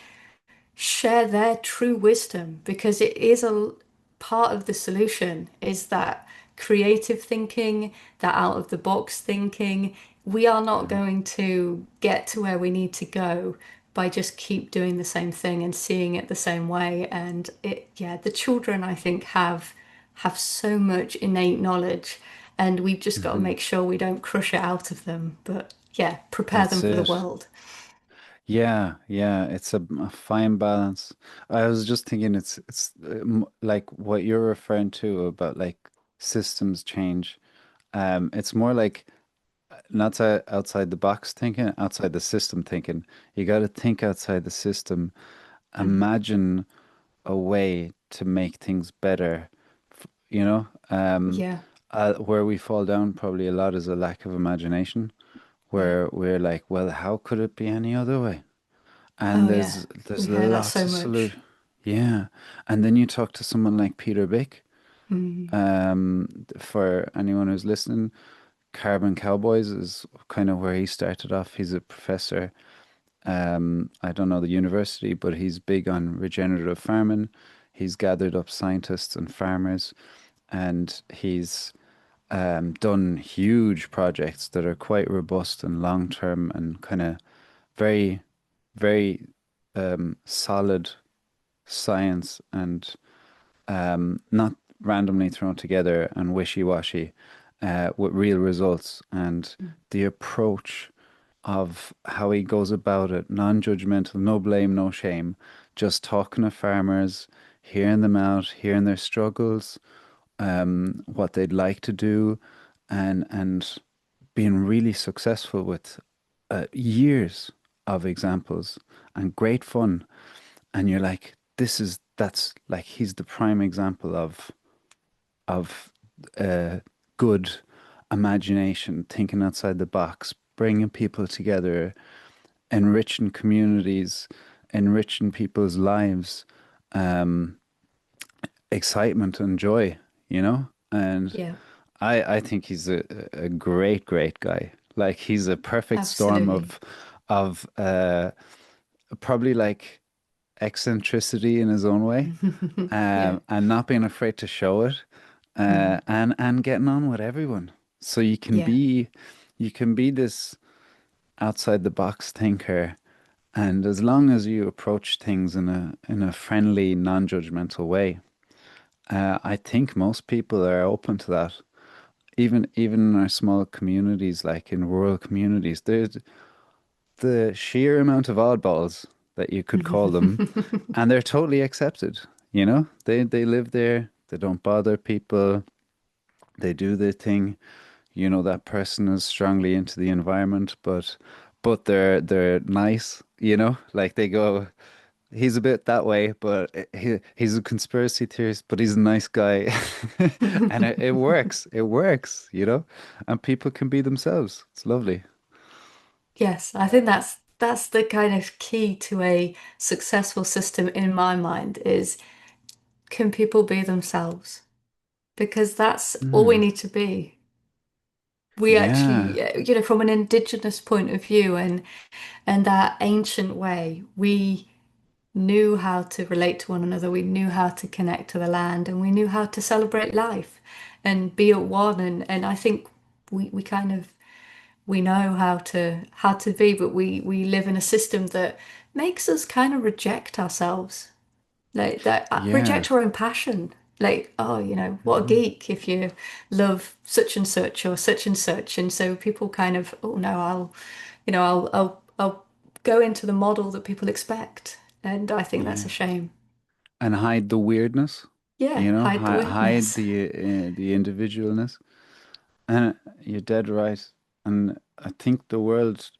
share their true wisdom, because it is a part of the solution is that creative thinking, that out of the box thinking. We are not Mm-hmm. going to get to where we need to go by just keep doing the same thing and seeing it the same way. And yeah, the children I think have so much innate knowledge, and we've just got to Mm-hmm. make sure we don't crush it out of them. But yeah, prepare them That's for the it. world. Yeah, yeah, it's a fine balance. I was just thinking it's like what you're referring to about like systems change. It's more like not outside the box thinking, outside the system thinking. You got to think outside the system. Mm. Imagine a way to make things better. You know, Yeah. where we fall down probably a lot is a lack of imagination, Yeah. where we're like, well, how could it be any other way? And Oh yeah. there's We hear that lots so of much. solution. Yeah. And then you talk to someone like Peter Bick. Mm. For anyone who's listening, Carbon Cowboys is kind of where he started off. He's a professor. I don't know the university, but he's big on regenerative farming. He's gathered up scientists and farmers, and he's done huge projects that are quite robust and long term and kind of very, very solid science and not randomly thrown together and wishy-washy with real results. And Mm. the approach of how he goes about it, non-judgmental, no blame, no shame, just talking to farmers, hearing them out, hearing their struggles, what they'd like to do, and being really successful with years of examples and great fun. And you're like, that's like he's the prime example of good imagination, thinking outside the box, bringing people together, enriching communities, enriching people's lives, um, excitement and joy, you know? And Yeah, I think he's a great, great guy. Like he's a perfect storm absolutely. of probably like eccentricity in his own way, Yeah. and not being afraid to show it, Mm. and getting on with everyone. So Yeah. you can be this outside the box thinker, and as long as you approach things in a friendly, non-judgmental way, I think most people are open to that. Even in our small communities, like in rural communities, there's the sheer amount of oddballs that you could call them, and they're totally accepted. They live there, they don't bother people, they do their thing. That person is strongly into the environment, but they're nice. Like they go. he's a bit that way, but he's a conspiracy theorist, but he's a nice guy. And it works. It works, you know? And people can be themselves. It's lovely. Yes, I think that's the kind of key to a successful system in my mind is can people be themselves? Because that's all we Mm. need to be. We Yeah. actually, from an indigenous point of view and that ancient way, we knew how to relate to one another. We knew how to connect to the land, and we knew how to celebrate life and be at one. And I think we kind of we know how to be, but we live in a system that makes us kind of reject ourselves, like that Yeah. reject our own passion. Like, oh, what a Hmm. geek if you love such and such or such and such. And so people kind of, oh no, I'll go into the model that people expect. And I think that's a Yeah. shame. And hide the weirdness, Yeah, you know, hide the hide weirdness. the individualness. And you're dead right. And I think the world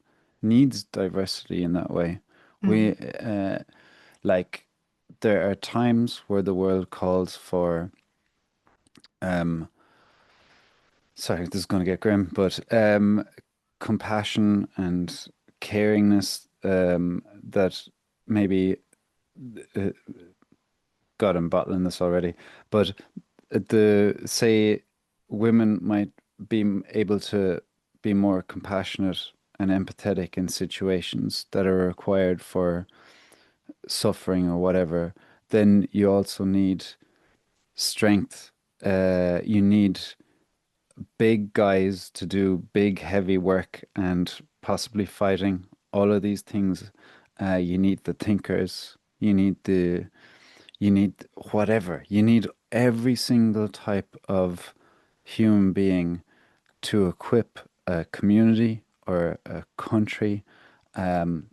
needs diversity in that way. We Mm, like there are times where the world calls for um sorry, this is going to get grim, but compassion and caringness that maybe uh, God, I'm bottling this already, but the say women might be able to be more compassionate and empathetic in situations that are required for suffering or whatever, then you also need strength. You need big guys to do big, heavy work and possibly fighting. All of these things. You need the thinkers. You need whatever. You need every single type of human being to equip a community or a country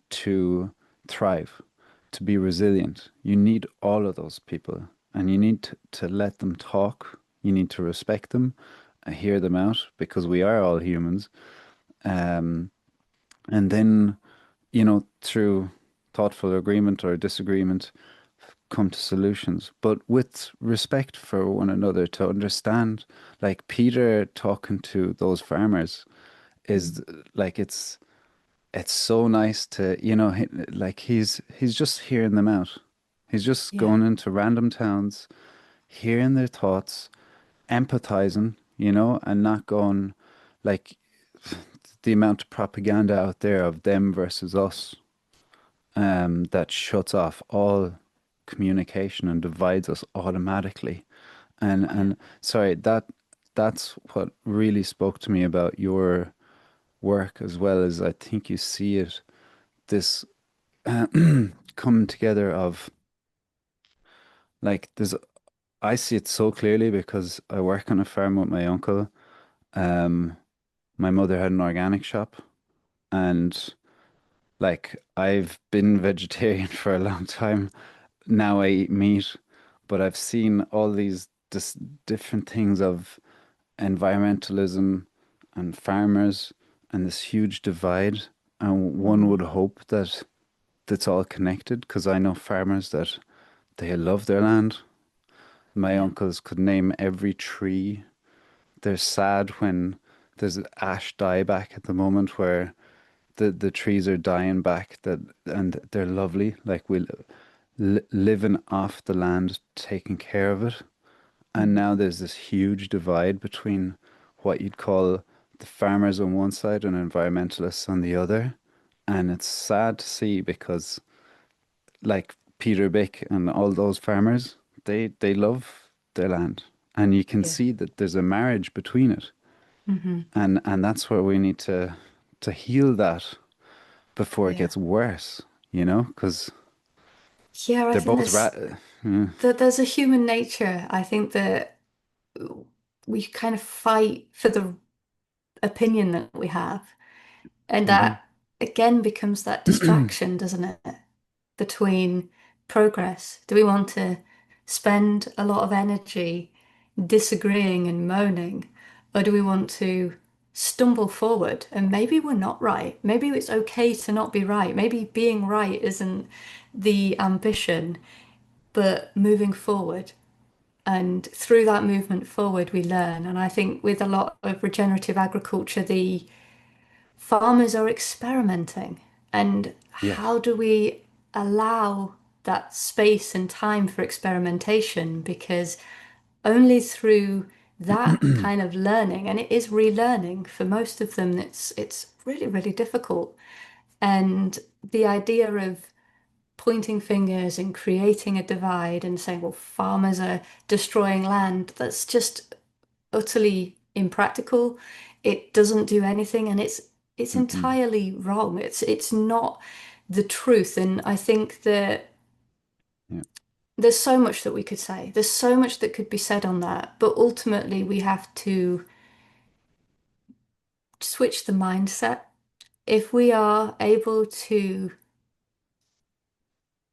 to thrive, to be resilient. You need all of those people and you need to let them talk. You need to respect them and hear them out because we are all humans. Um, and then, through thoughtful agreement or disagreement, come to solutions, but with respect for one another to understand. Like Peter talking to those farmers mm. is like it's so nice to, like he's just hearing them out. He's just Yeah, going into random towns, hearing their thoughts, empathizing, and not going like the amount of propaganda out there of them versus us, that shuts off all communication and divides us automatically. And yeah, and sorry, that's what really spoke to me about your work as well as I think you see it, this coming together of like there's I see it so clearly because I work on a farm with my uncle. Um, my mother had an organic shop and like I've been vegetarian for a long time. Now I eat meat, but I've seen all these different things of environmentalism and farmers and this huge divide. And one mm, would hope that that's all connected because I know farmers that they love their land. My yeah, uncles could name every tree. They're sad when there's ash dieback at the moment where the trees are dying back that and they're lovely. Like we living off the land, taking care of it. And mm, now there's this huge divide between what you'd call the farmers on one side and environmentalists on the other. And it's sad to see because, like Peter Bick and all those farmers, they love their land. And you can yeah, see that there's a marriage between it. hmm And that's where we need to heal that before it yeah. gets worse, because Yeah, I they're think both yeah. there's a human nature. I think that we kind of fight for the opinion that we have. And Hmm. that again becomes that distraction, doesn't it? Between progress. Do we want to spend a lot of energy disagreeing and moaning? Or do we want to stumble forward and maybe we're not right. Maybe it's okay to not be right. Maybe being right isn't the ambition, but moving forward. And through that movement forward, we learn. And I think with a lot of regenerative agriculture, the farmers are experimenting. And Yes. how do we allow that space and time for experimentation? Because only through that kind of learning, and it is relearning for most of them, it's really, really difficult. And the idea of pointing fingers and creating a divide and saying, well, farmers are destroying land, that's just utterly impractical. It doesn't do anything, and it's Mm-mm. entirely wrong. It's not the truth. And I think that Yeah. there's so much that we could say. There's so much that could be said on that, but ultimately we have to switch the mindset. If we are able to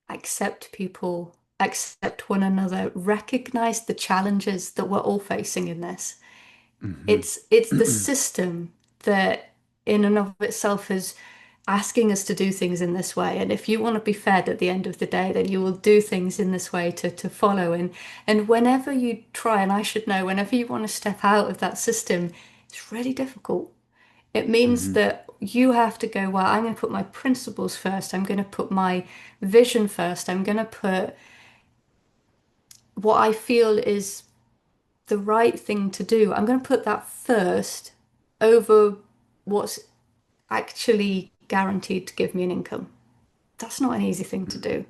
accept people, accept one another, recognize the challenges that we're all facing in this. Mm-hmm. It's the system that in and of itself is asking us to do things in this way. And if you want to be fed at the end of the day, then you will do things in this way to follow. And whenever you try, and I should know, whenever you want to step out of that system, it's really difficult. It means Mm-hmm. that you have to go, well, I'm going to put my principles first. I'm going to put my vision first. I'm going to put what I feel is the right thing to do. I'm going to put that first over what's actually guaranteed to give me an income. That's not an easy thing to do.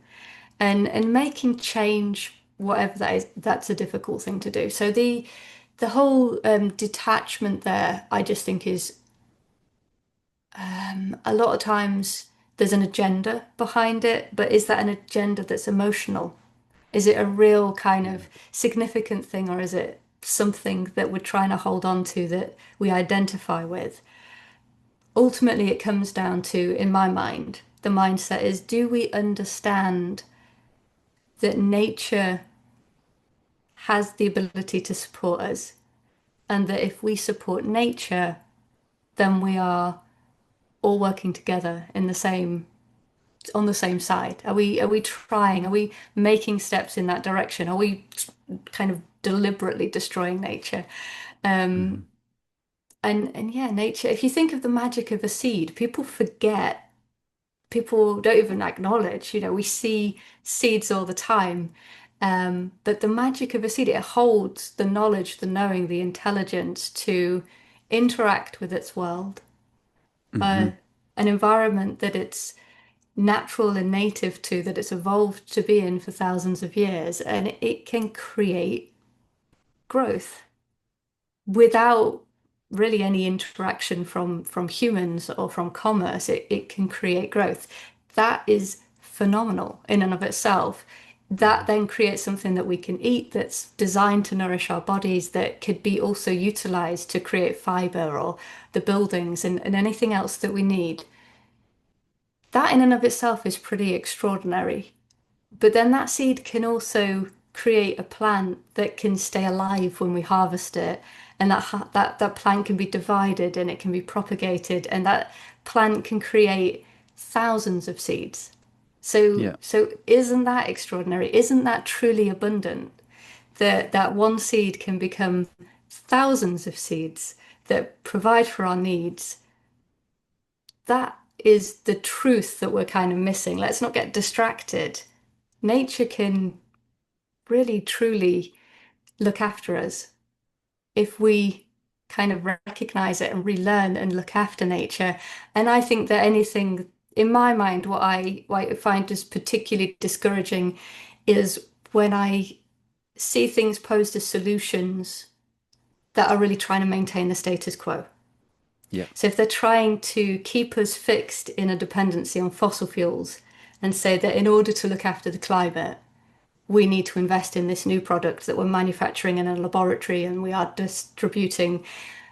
And making change, whatever that is, that's a difficult thing to do. So the whole detachment there, I just think is a lot of times there's an agenda behind it, but is that an agenda that's emotional? Is it a real kind Yeah. of significant thing, or is it something that we're trying to hold on to that we identify with? Ultimately, it comes down to, in my mind, the mindset is, do we understand that nature has the ability to support us, and that if we support nature, then we are all working together in the same on the same side? Are we trying? Are we making steps in that direction? Are we kind of deliberately destroying nature? Mm-hmm. And yeah, nature, if you think of the magic of a seed, people forget, people don't even acknowledge, we see seeds all the time. But the magic of a seed, it holds the knowledge, the knowing, the intelligence to interact with its world, Mm-hmm. uh, an environment that it's natural and native to, that it's evolved to be in for thousands of years, and it can create growth without really any interaction from humans or from commerce. It can create growth. That is phenomenal in and of itself. That Mm-hmm. then creates something that we can eat that's designed to nourish our bodies, that could be also utilized to create fiber or the buildings and anything else that we need. That in and of itself is pretty extraordinary. But then that seed can also create a plant that can stay alive when we harvest it, and that plant can be divided and it can be propagated, and that plant can create thousands of seeds. So Yeah. so isn't that extraordinary? Isn't that truly abundant? That one seed can become thousands of seeds that provide for our needs. That is the truth that we're kind of missing. Let's not get distracted. Nature can really truly look after us if we kind of recognize it and relearn and look after nature. And I think that anything, in my mind, what I find just particularly discouraging is when I see things posed as solutions that are really trying to maintain the status quo. Yeah. So if they're trying to keep us fixed in a dependency on fossil fuels and say that in order to look after the climate, we need to invest in this new product that we're manufacturing in a laboratory and we are distributing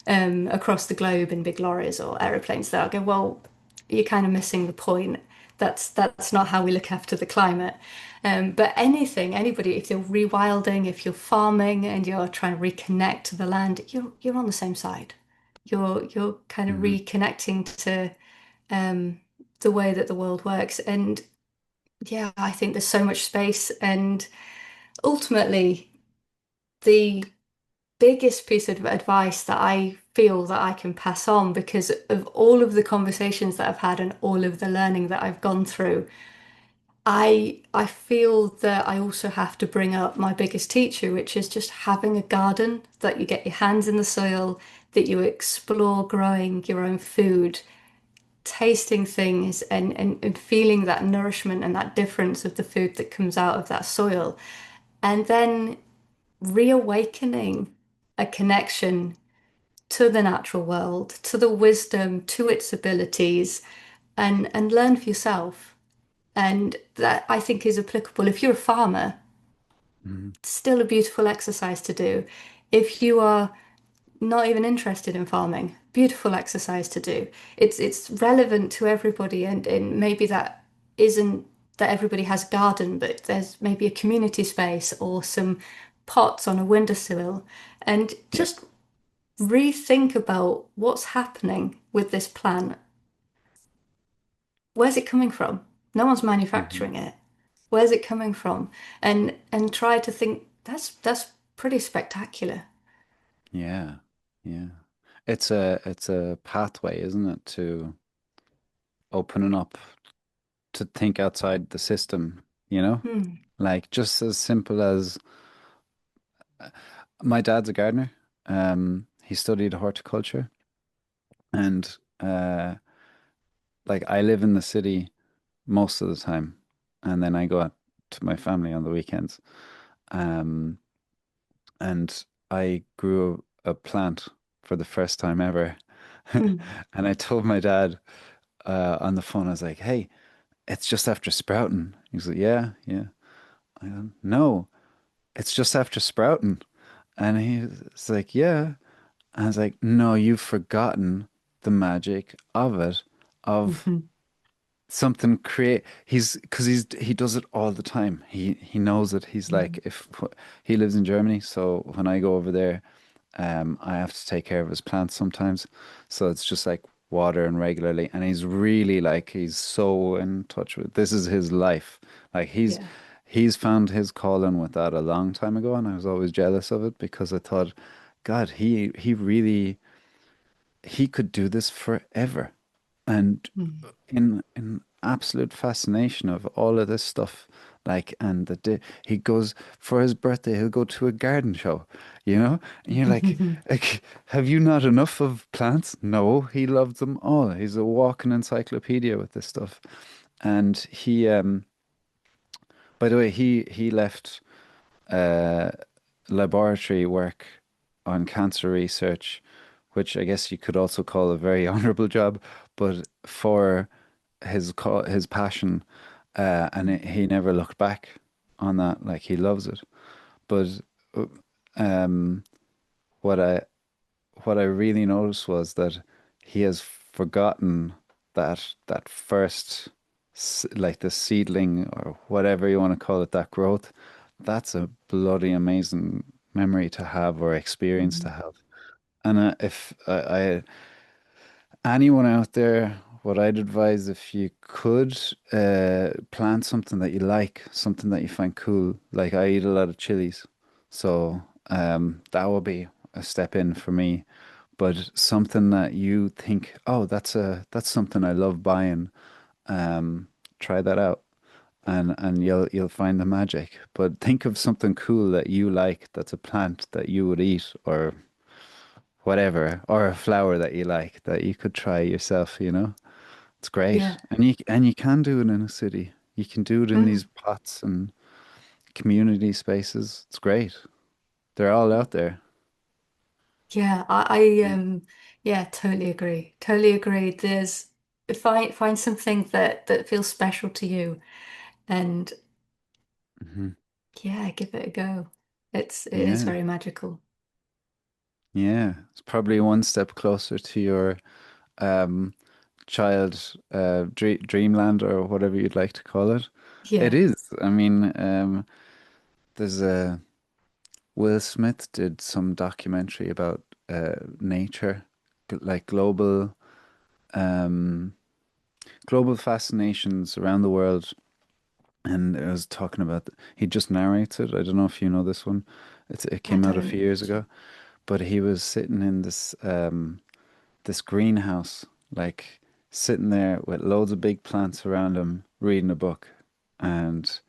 across the globe in big lorries or aeroplanes, that I go, well, you're kind of missing the point. That's not how we look after the climate. But anybody, if you're rewilding, if you're farming and you're trying to reconnect to the land, you're on the same side. You're kind of Hmm. reconnecting to um, the way that the world works. And yeah, I think there's so much space. And ultimately, the biggest piece of advice that I feel that I can pass on because of all of the conversations that I've had and all of the learning that I've gone through, I feel that I also have to bring up my biggest teacher, which is just having a garden that you get your hands in the soil, that you explore growing your own food, tasting things and feeling that nourishment and that difference of the food that comes out of that soil. And then reawakening a connection to the natural world, to the wisdom, to its abilities, and learn for yourself. And that I think is applicable. If you're a farmer, Hmm. still a beautiful exercise to do. If you are not even interested in farming, beautiful exercise to do. It's relevant to everybody, and maybe that isn't that everybody has a garden, but there's maybe a community space or some pots on a windowsill, and Yeah. just rethink about what's happening with this plant. Where's it coming from? No one's Hmm. manufacturing it. Where's it coming from? And try to think that's pretty spectacular. Yeah. Yeah. It's a pathway, isn't it, to opening up to think outside the system, you know? Hmm. Like just as simple as my dad's a gardener. He studied horticulture and like I live in the city most of the time and then I go out to my family on the weekends. Um, and I grew a plant for the first time ever. Hmm. And I told my dad on the phone, I was like, hey, it's just after sprouting. He's like, yeah, yeah. I go, no, it's just after sprouting. And he's like, yeah. And I was like, no, you've forgotten the magic of it, of Mhm. something create. He's because he does it all the time. He knows it. He's like, Mhm. if he lives in Germany, so when I go over there, I have to take care of his plants sometimes. So it's just like water and regularly. And he's really like he's so in touch with this is his life. Like Yeah. he's found his calling with that a long time ago, and I was always jealous of it because I thought, God, he really he could do this forever. And Mm. in absolute fascination of all of this stuff, like and the day he goes for his birthday, he'll go to a garden show, you know? And you're like, have you not enough of plants? No, he loved them all. He's a walking encyclopedia with this stuff. And by the way, he left uh laboratory work on cancer research, which I guess you could also call a very honorable job, but for his passion, and he never looked back on that. Like he loves it. But uh, um, what I really noticed was that he has forgotten that first like the seedling or whatever you want to call it, that growth. That's a bloody amazing memory to have or experience to Mhm. have. And if anyone out there, what I'd advise if you could plant something that you like, something that you find cool. Like I eat a lot of chilies, so that would be a step in for me. But something that you think, oh, that's something I love buying. Try that out, and you'll find the magic. But think of something cool that you like, that's a plant that you would eat, or whatever, or a flower that you like that you could try yourself, you know? It's great. Yeah. And you can do it in a city. You can do it in these Mm. pots and community spaces. It's great. They're all out there. Yeah, Yeah. yeah, totally agree. Totally agree. There's find something that feels special to you and Hmm. yeah, give it a go. It is Yeah. very magical. Yeah. It's probably one step closer to your um child dreamland or whatever you'd like to call it. It Yeah. is. I mean, there's a Will Smith did some documentary about nature, like um, global fascinations around the world. And I was talking about, he just narrated. I don't know if you know this one. It I came out a don't. few years ago, but he was sitting in this greenhouse, like sitting there with loads of big plants around him, reading a book, and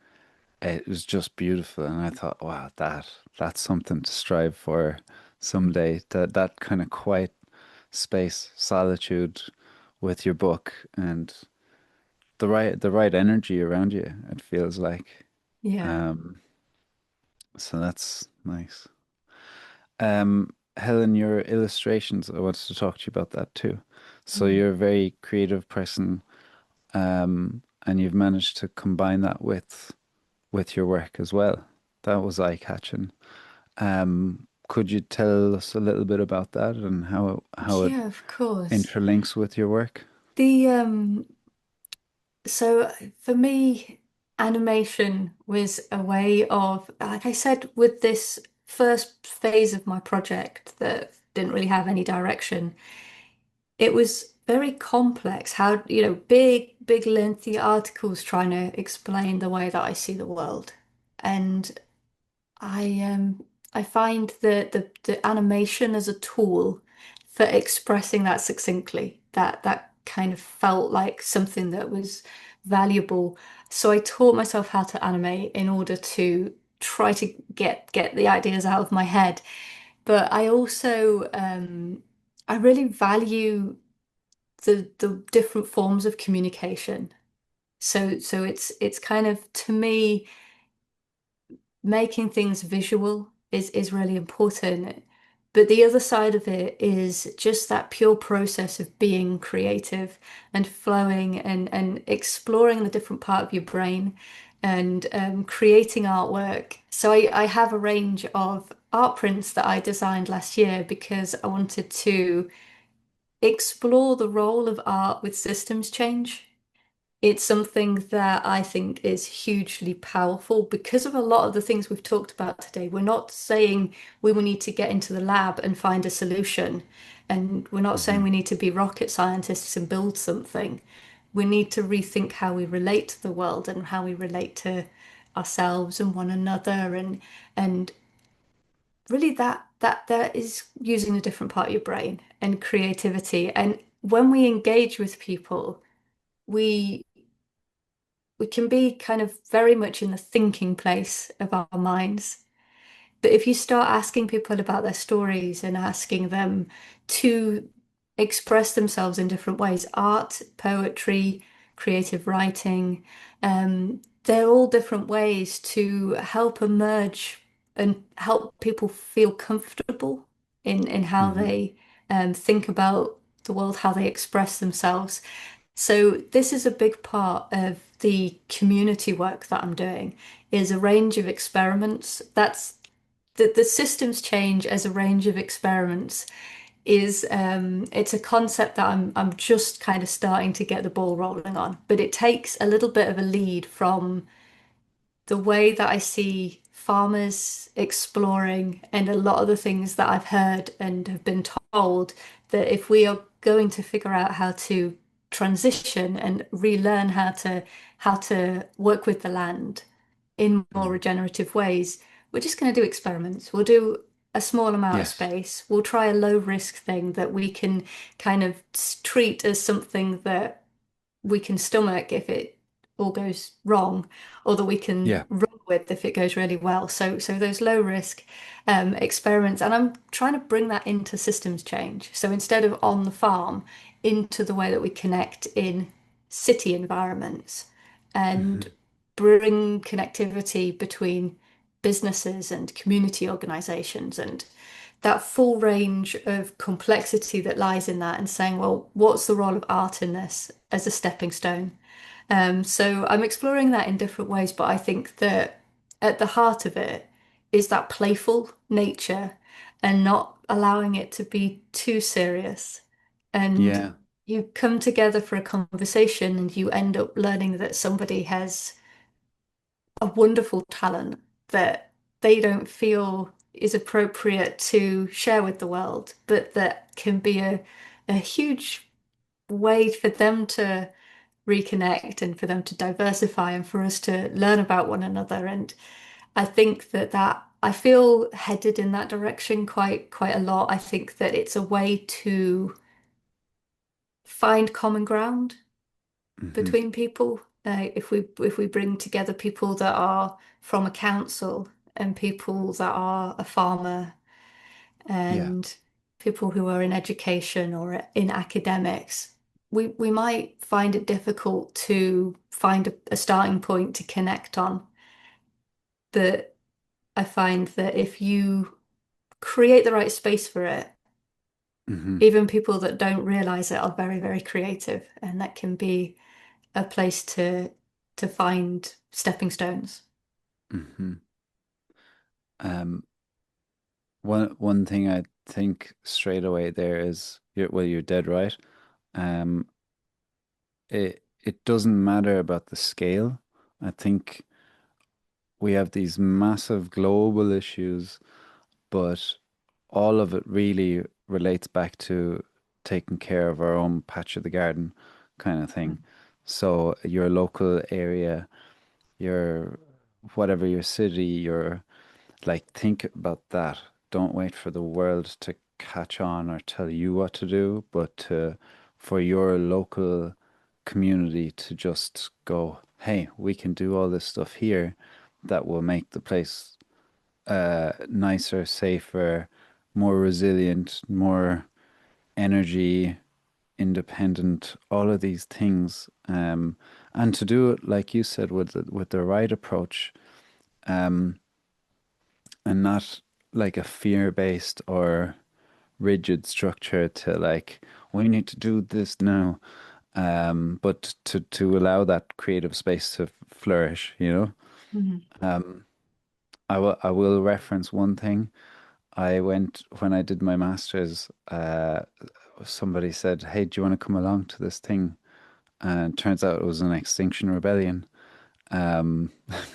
it was just beautiful. And I thought, wow, that's something to strive for someday. That kind of quiet space, solitude with your book, and the right energy around you, it feels like. Yeah. Um, so that's nice. Helen, your illustrations, I wanted to talk to you about that too. So Mm. you're a very creative person, and you've managed to combine that with your work as well. That was eye-catching. Could you tell us a little bit about that and how it Yeah, of course. interlinks with your work? The So for me, animation was a way of, like I said, with this first phase of my project that didn't really have any direction, it was very complex. How, big, lengthy articles trying to explain the way that I see the world. And I find the animation as a tool for expressing that succinctly. That kind of felt like something that was valuable. So I taught myself how to animate in order to try to get the ideas out of my head. But I also I really value the different forms of communication. So it's kind of, to me, making things visual is really important. But the other side of it is just that pure process of being creative and flowing and exploring the different part of your brain and creating artwork. So I have a range of art prints that I designed last year because I wanted to explore the role of art with systems change. It's something that I think is hugely powerful because of a lot of the things we've talked about today. We're not saying we will need to get into the lab and find a solution, and we're not saying Hmm. we need to be rocket scientists and build something. We need to rethink how we relate to the world and how we relate to ourselves and one another, and really that is using a different part of your brain and creativity. And when we engage with people, we we can be kind of very much in the thinking place of our minds. But if you start asking people about their stories and asking them to express themselves in different ways, art, poetry, creative writing, they're all different ways to help emerge and help people feel comfortable in how Hmm. they think about the world, how they express themselves. So this is a big part of the community work that I'm doing, is a range of experiments. That's the systems change as a range of experiments is it's a concept that I'm just kind of starting to get the ball rolling on, but it takes a little bit of a lead from the way that I see farmers exploring and a lot of the things that I've heard and have been told, that if we are going to figure out how to transition and relearn how to work with the land in more Hmm. regenerative ways, we're just going to do experiments. We'll do a small amount of Yes. space. We'll try a low risk thing that we can kind of treat as something that we can stomach if it all goes wrong, or that we can Yeah. run with if it goes really well. So those low risk experiments, and I'm trying to bring that into systems change. So instead of on the farm, into the way that we connect in city environments and Hmm. bring connectivity between businesses and community organizations and that full range of complexity that lies in that, and saying, well, what's the role of art in this as a stepping stone? So I'm exploring that in different ways, but I think that at the heart of it is that playful nature and not allowing it to be too serious. And Yeah. you come together for a conversation and you end up learning that somebody has a wonderful talent that they don't feel is appropriate to share with the world, but that can be a huge way for them to reconnect and for them to diversify and for us to learn about one another. And I think that I feel headed in that direction quite a lot. I think that it's a way to find common ground Hmm. between people. If we bring together people that are from a council and people that are a farmer Yeah. and people who are in education or in academics, we might find it difficult to find a starting point to connect on. But I find that if you create the right space for it, Hmm. even people that don't realize it are very creative, and that can be a place to find stepping stones. Hmm. Um, one thing I think straight away there is, well, you're dead right. Um, it doesn't matter about the scale. I think we have these massive global issues, but all of it really relates back to taking care of our own patch of the garden kind of thing. Mm. So your local area, your whatever your city, your like think about that. Don't wait for the world to catch on or tell you what to do, but for your local community to just go, hey, we can do all this stuff here that will make the place nicer, safer, more resilient, more energy independent, all of these things. And to do it, like you said, with the right approach, um, and not like a fear-based or rigid structure to like, we need to do this now. But to allow that creative space to flourish, you know. Mhm. Um, I will reference one thing. I went when I did my master's, somebody said, "Hey, do you want to come along to this thing?" And it turns out it was an Extinction Rebellion um,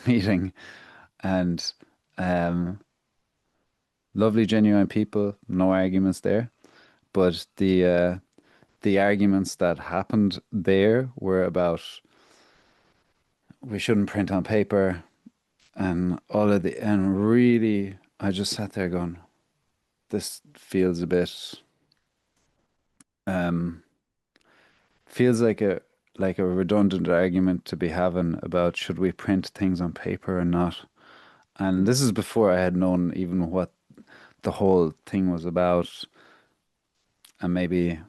meeting, and um, lovely, genuine people, no arguments there. But the arguments that happened there were about we shouldn't print on paper and all of the and really, I just sat there going, this feels a bit um feels like a redundant argument to be having about should we print things on paper or not. And this is before I had known even what the whole thing was about. And maybe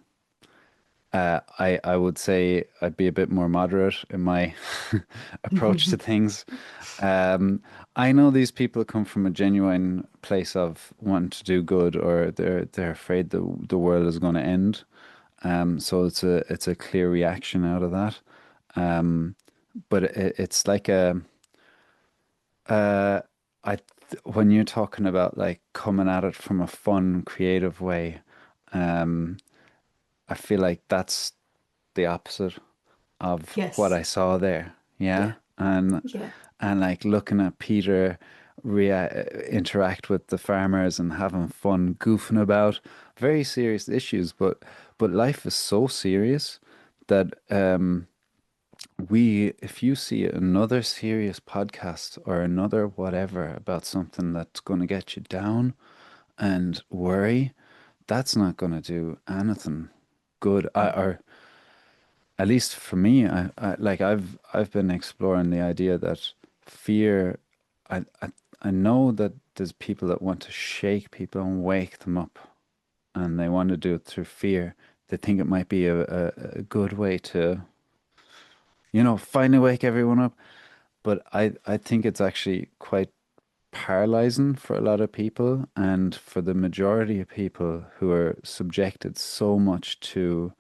I would say I'd be a bit more moderate in my approach to things. Um, I know these people come from a genuine place of wanting to do good, or they're afraid the world is going to end. So it's a clear reaction out of that. Um, but it's like a uh, when you're talking about like coming at it from a fun, creative way, um, I feel like that's the opposite of what Yes. I saw there. Yeah. Yeah. Yeah. And like looking at Peter interact with the farmers and having fun, goofing about very serious issues, but life is so serious that if you see another serious podcast or another whatever about something that's going to get you down and worry, that's not going to do anything good. Or at least for me, I've been exploring the idea that fear. I know that there's people that want to shake people and wake them up, and they want to do it through fear. They think it might be a good way to, finally wake everyone up. But I think it's actually quite paralyzing for a lot of people, and for the majority of people who are subjected so much to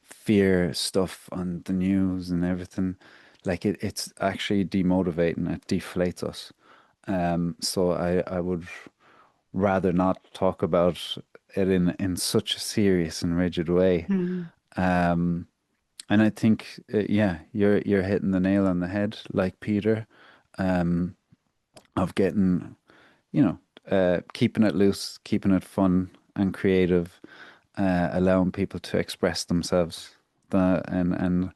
fear stuff on the news and everything, like it's actually demotivating. It deflates us. So I would rather not talk about it in such a serious and rigid way. Mm. Um, and I think, yeah, you're hitting the nail on the head, like Peter, um, of getting, keeping it loose, keeping it fun and creative, allowing people to express themselves and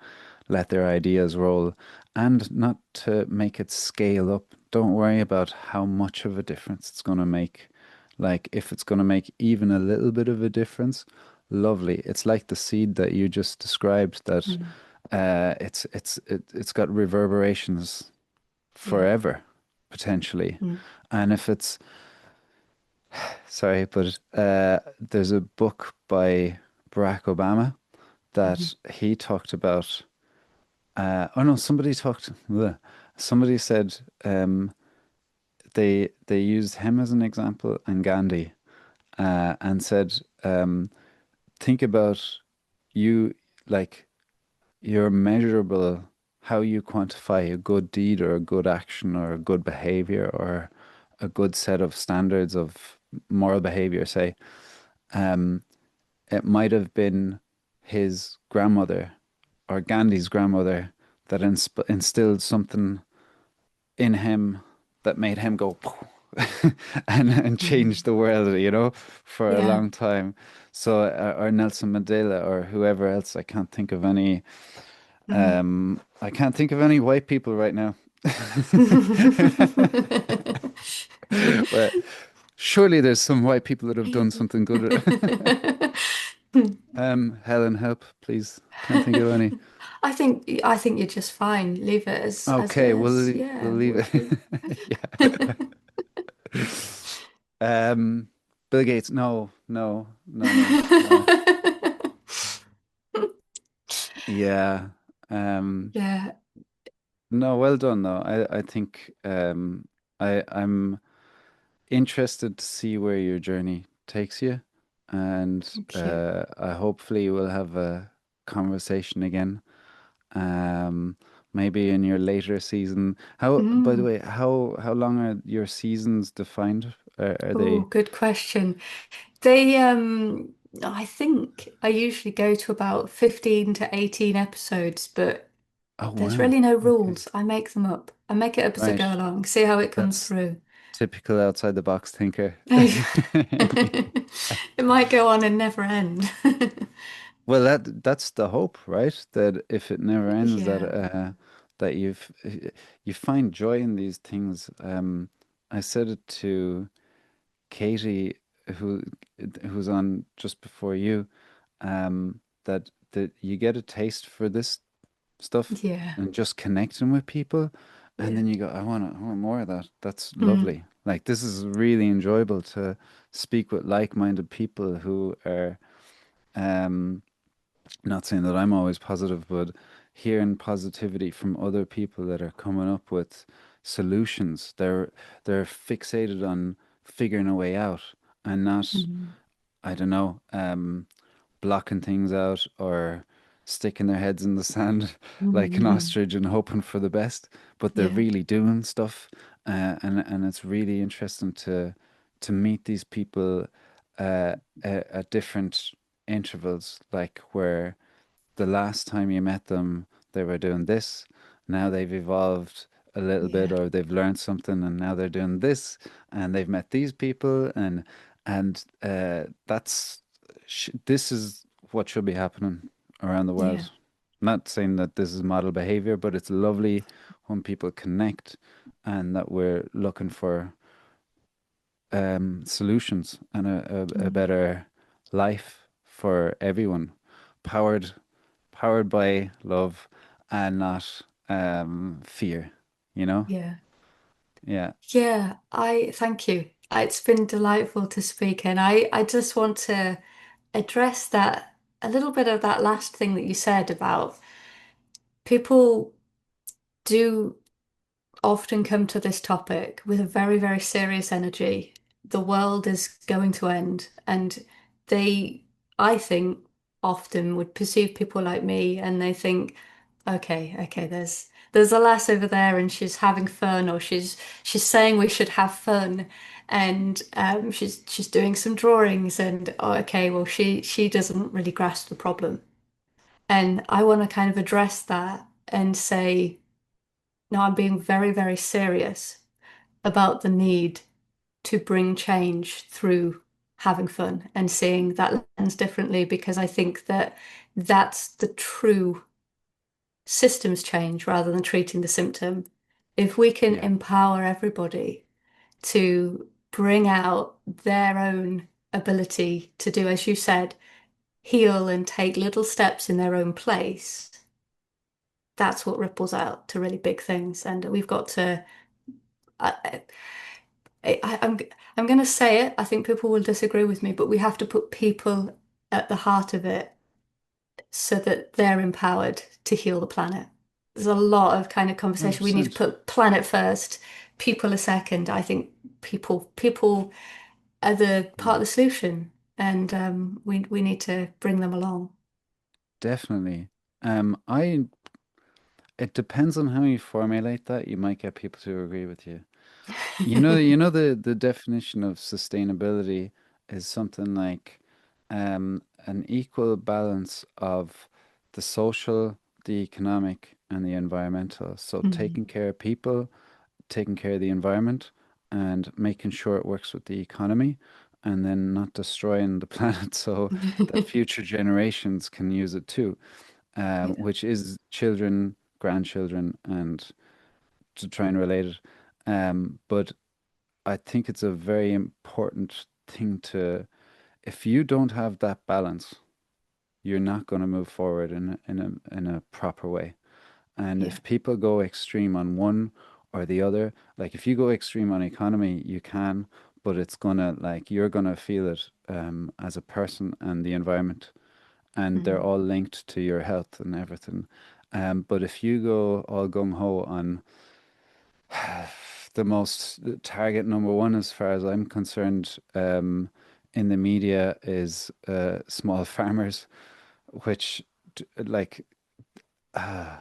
let their ideas roll, and not to make it scale up. Don't worry about how much of a difference it's going to make. Like if it's going to make even a little bit of a difference, lovely. It's like the seed that you just described that Mm. it's got reverberations Yeah. forever potentially. Mm. And if it's sorry, but there's a book by Barack Obama Mhm. that he talked about. Oh no, somebody said they used him as an example and Gandhi and said, think about you like your measurable, how you quantify a good deed or a good action or a good behavior or a good set of standards of moral behavior, say. Um, it might have been his grandmother or Gandhi's grandmother that instilled something in him that made him go and Mm. change the world, for a Yeah. long time. So, or Nelson Mandela or whoever else. Mm. I can't think of any white people right now. But surely there's some white people that have done something good. Helen, help, please. Can't think of any. I think you're just fine. Leave it as Okay, is. we'll Yeah. leave it. Yeah. Bill Gates, no, no, no, no, no. Yeah. Um, Yeah. no, well done though. I think I'm interested to see where your journey takes you, and Thank you. I hopefully we'll have a conversation again. Um, maybe in your later season. By the Mm. way, how long are your seasons defined? Are Oh, they? good question. They I think I usually go to about 15 to 18 episodes, but Oh there's wow. really no Okay. rules. I make them up. I make it up as I Right. go along, see how it comes That's through. typical outside the box thinker. It might go on and never end. Well, that's the hope, right? That if it never ends, Yeah. that you find joy in these things. I said it to Katie, who who's on just before you, that you get a taste for this stuff Yeah. and just connecting with people, and Yeah. then you go, I want more of that. That's Mm. lovely. Like this is really enjoyable to speak with like-minded people who are um not saying that I'm always positive, but hearing positivity from other people that are coming up with solutions. They're fixated on figuring a way out and not, Mm. I don't know, blocking things out or sticking their heads in the sand like an Mm. ostrich and hoping for the best. But they're Yeah. really doing stuff, and it's really interesting to meet these people at different intervals, like where the last time you met them, they were doing this. Now they've evolved a little bit, Yeah. or they've learned something, and now they're doing this, and they've met these people, and this is what should be happening around the Yeah. world. Not saying that this is model behavior, but it's lovely when people connect, and that we're looking for solutions and a Mm. better life for everyone, powered powered by love and not fear, you know? Yeah. Yeah. Yeah. I thank you. It's been delightful to speak, and I just want to address that a little bit of that last thing that you said about people do often come to this topic with a very, very serious energy. The world is going to end, and they, I think, often would perceive people like me and they think, okay, there's a lass over there and she's having fun, or she's saying we should have fun, and she's doing some drawings, and oh, okay, well she doesn't really grasp the problem. And I want to kind of address that and say, no, I'm being very, very serious about the need to bring change through. having fun and seeing that lens differently because I think that that's the true systems change rather than treating the symptom. If we can Yeah. empower everybody to bring out their own ability to do, as you said, heal and take little steps in their own place, that's what ripples out to really big things. And we've got to, I, I'm going to say it. I think people will disagree with me, but we have to put people at the heart of it so that they're empowered to heal the planet. There's a lot of kind of conversation. We need to 100%. put planet first, people a second. I think people are the part Yeah. of the solution, and we need to bring them along. Definitely. I it depends on how you formulate that. You might get people to agree with you. The definition of sustainability is something like an equal balance of the social, the economic, and the environmental. So Mm. taking care of people, taking care of the environment, and making sure it works with the economy, and then not destroying the planet so that future generations can use it too, Yeah. which is children, grandchildren, and to try and relate it. But I think it's a very important thing to, if you don't have that balance, you're not going to move forward in a proper way. And Yeah. if people go extreme on one or the other, like if you go extreme on economy, you can, but it's gonna like you're gonna feel it as a person and the environment, and they're Mm. all linked to your health and everything. But if you go all gung ho on the most target number one, as far as I'm concerned, in the media is small farmers, which like uh,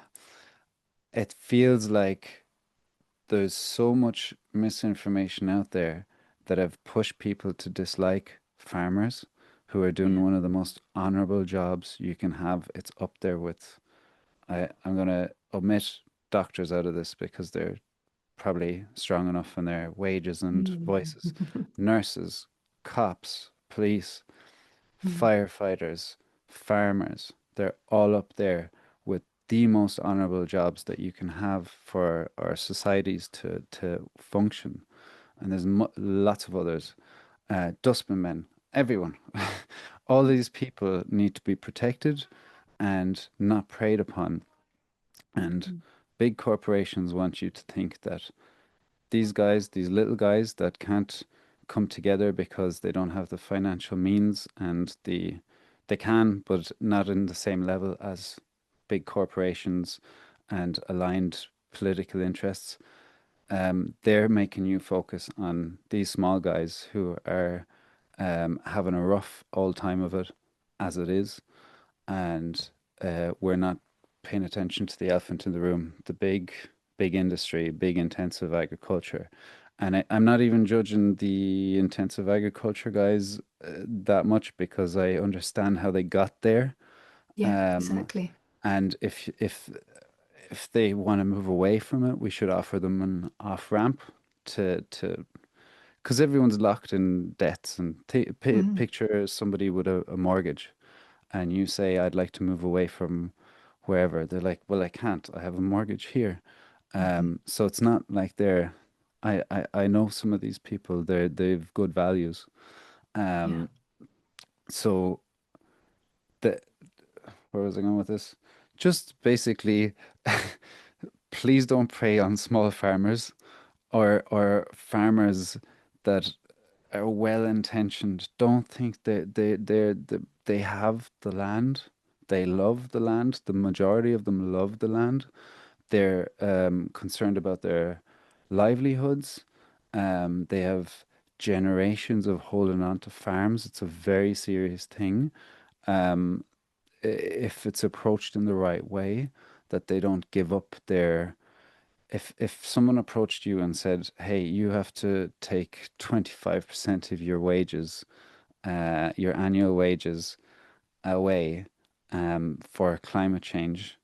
it feels like there's so much misinformation out there that have pushed people to dislike farmers who are doing Yeah. one of the most honorable jobs you can have. It's up there with, I'm going to omit doctors out of this because they're probably strong enough in their wages and Mm. voices. Nurses, cops, police, Mm. firefighters, farmers, they're all up there with the most honorable jobs that you can have for our societies to function. And there's lots of others, dustman men, everyone. All these people need to be protected and not preyed upon. And Mm. big corporations want you to think that these guys, these little guys that can't come together because they don't have the financial means and they can, but not in the same level as big corporations and aligned political interests. They're making you focus on these small guys who are having a rough old time of it as it is, and we're not paying attention to the elephant in the room, the big industry, big intensive agriculture. And I'm not even judging the intensive agriculture guys that much because I understand how they got there. Yeah, Um, exactly. and if they want to move away from it, we should offer them an off ramp to because everyone's locked in debts. And Mm. picture somebody with a mortgage and you say, I'd like to move away from wherever, they're like, well, I can't. I have a mortgage here. Mhm. So it's not like I know some of these people, they've good values. Yeah. Um, so the, where was I going with this? Just basically, please don't prey on small farmers or farmers that are well intentioned. Don't think they have the land. They love the land. The majority of them love the land. They're concerned about their livelihoods. They have generations of holding on to farms. It's a very serious thing. Um, if it's approached in the right way, that they don't give up their if someone approached you and said, "Hey, you have to take 25% of your wages, your annual wages away, for climate change,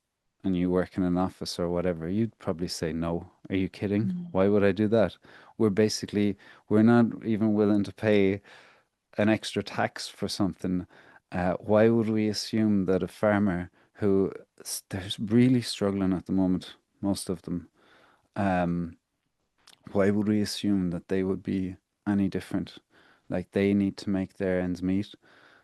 and you work in an office or whatever," you'd probably say, "No, are you kidding? Mm. Why would I do that?" We're basically we're not even willing to pay an extra tax for something, why would we assume that a farmer who they're really struggling at the moment, most of them, um, why would we assume that they would be any different? Like they need to make their ends meet.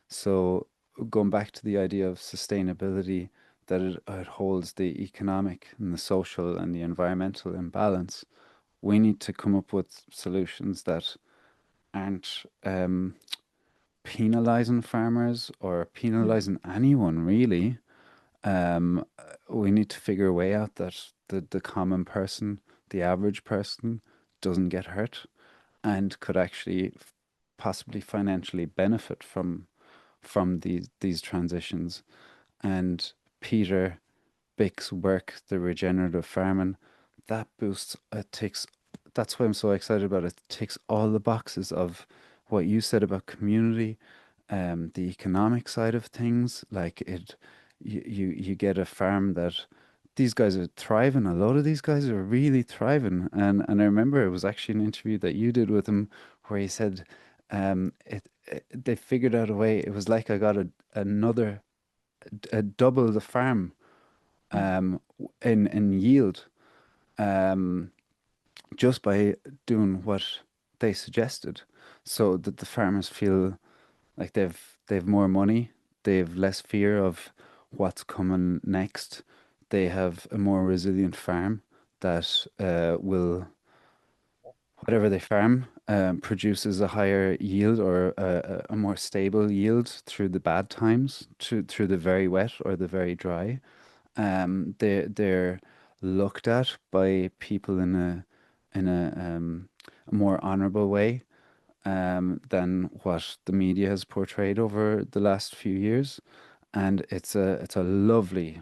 So going back to the idea of sustainability, that it holds the economic and the social and the environmental imbalance, we need to come up with solutions that aren't penalizing farmers or Mm. penalizing anyone really. We need to figure a way out that the common person, the average person, doesn't get hurt and could actually possibly financially benefit from these transitions. And Peter Bick's work, the regenerative farming, that boosts, it takes, that's why I'm so excited about it. It ticks all the boxes of what you said about community, the economic side of things. Like you get a farm that these guys are thriving. A lot of these guys are really thriving. And I remember it was actually an interview that you did with him where he said, they figured out a way. It was like I got another, a double the farm in yield um, just by doing what they suggested, so that the farmers feel like they've more money, they've less fear of what's coming next, they have a more resilient farm that will whatever they farm produces a higher yield or a more stable yield through the bad times, through the very wet or the very dry. They're looked at by people in a more honorable way than what the media has portrayed over the last few years, and it's a lovely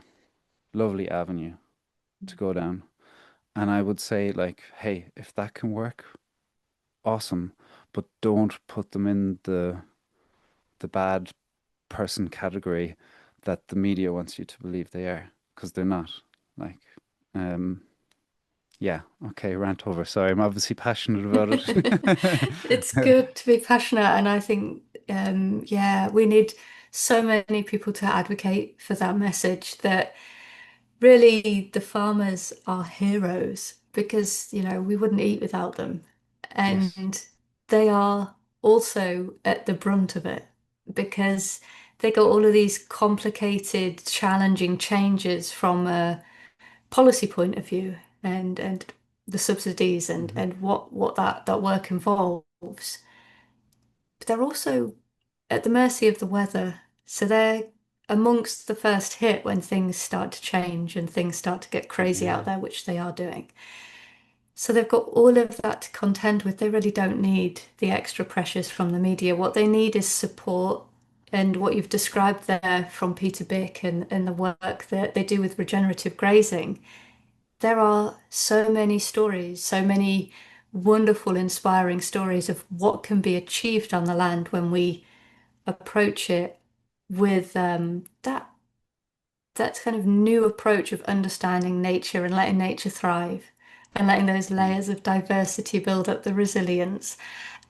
avenue to go down. And I would say like, hey, if that can work, awesome, but don't put them in the bad person category that the media wants you to believe they are, because they're not. Like, um, yeah, okay, rant over. Sorry, I'm obviously passionate about it. It's good to be passionate, and I think, yeah, we need so many people to advocate for that message that really the farmers are heroes because, we wouldn't eat without them. Yes. And they are also at the brunt of it because they got all of these complicated, challenging changes from a policy point of view and the subsidies and Hmm. and what that work involves. But they're also at the mercy of the weather. So they're amongst the first hit when things start to change and things start to get crazy out Yeah, there, which they are doing. So they've got all of that to contend with. They really don't need the extra pressures from the media. What they need is support. And what you've described there from Peter Bick and the work that they do with regenerative grazing, there are so many stories, so many wonderful, inspiring stories of what can be achieved on the land when we approach it with that kind of new approach of understanding nature and letting nature thrive and letting those yeah, layers of diversity build up the resilience.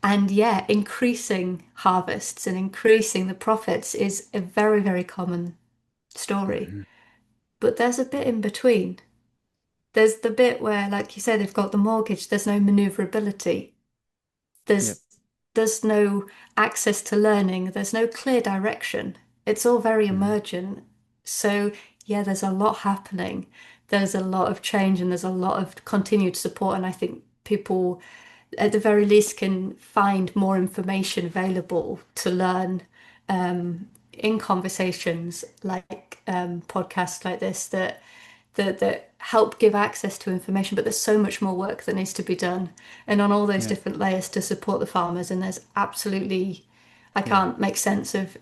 And yeah, increasing harvests and increasing the profits is a very, very common story. hmm, But there's a bit in between. There's the bit where, like you said, they've got the mortgage, there's no maneuverability. yep, There's there's no access to learning, there's no clear direction. It's all very hmm, emergent. So yeah, there's a lot happening. There's a lot of change and there's a lot of continued support. And I think people at the very least can find more information available to learn in conversations like podcasts like this that help give access to information, but there's so much more work that needs to be done and on all those yeah, different layers to support the farmers. And there's absolutely, I yeah, can't make sense of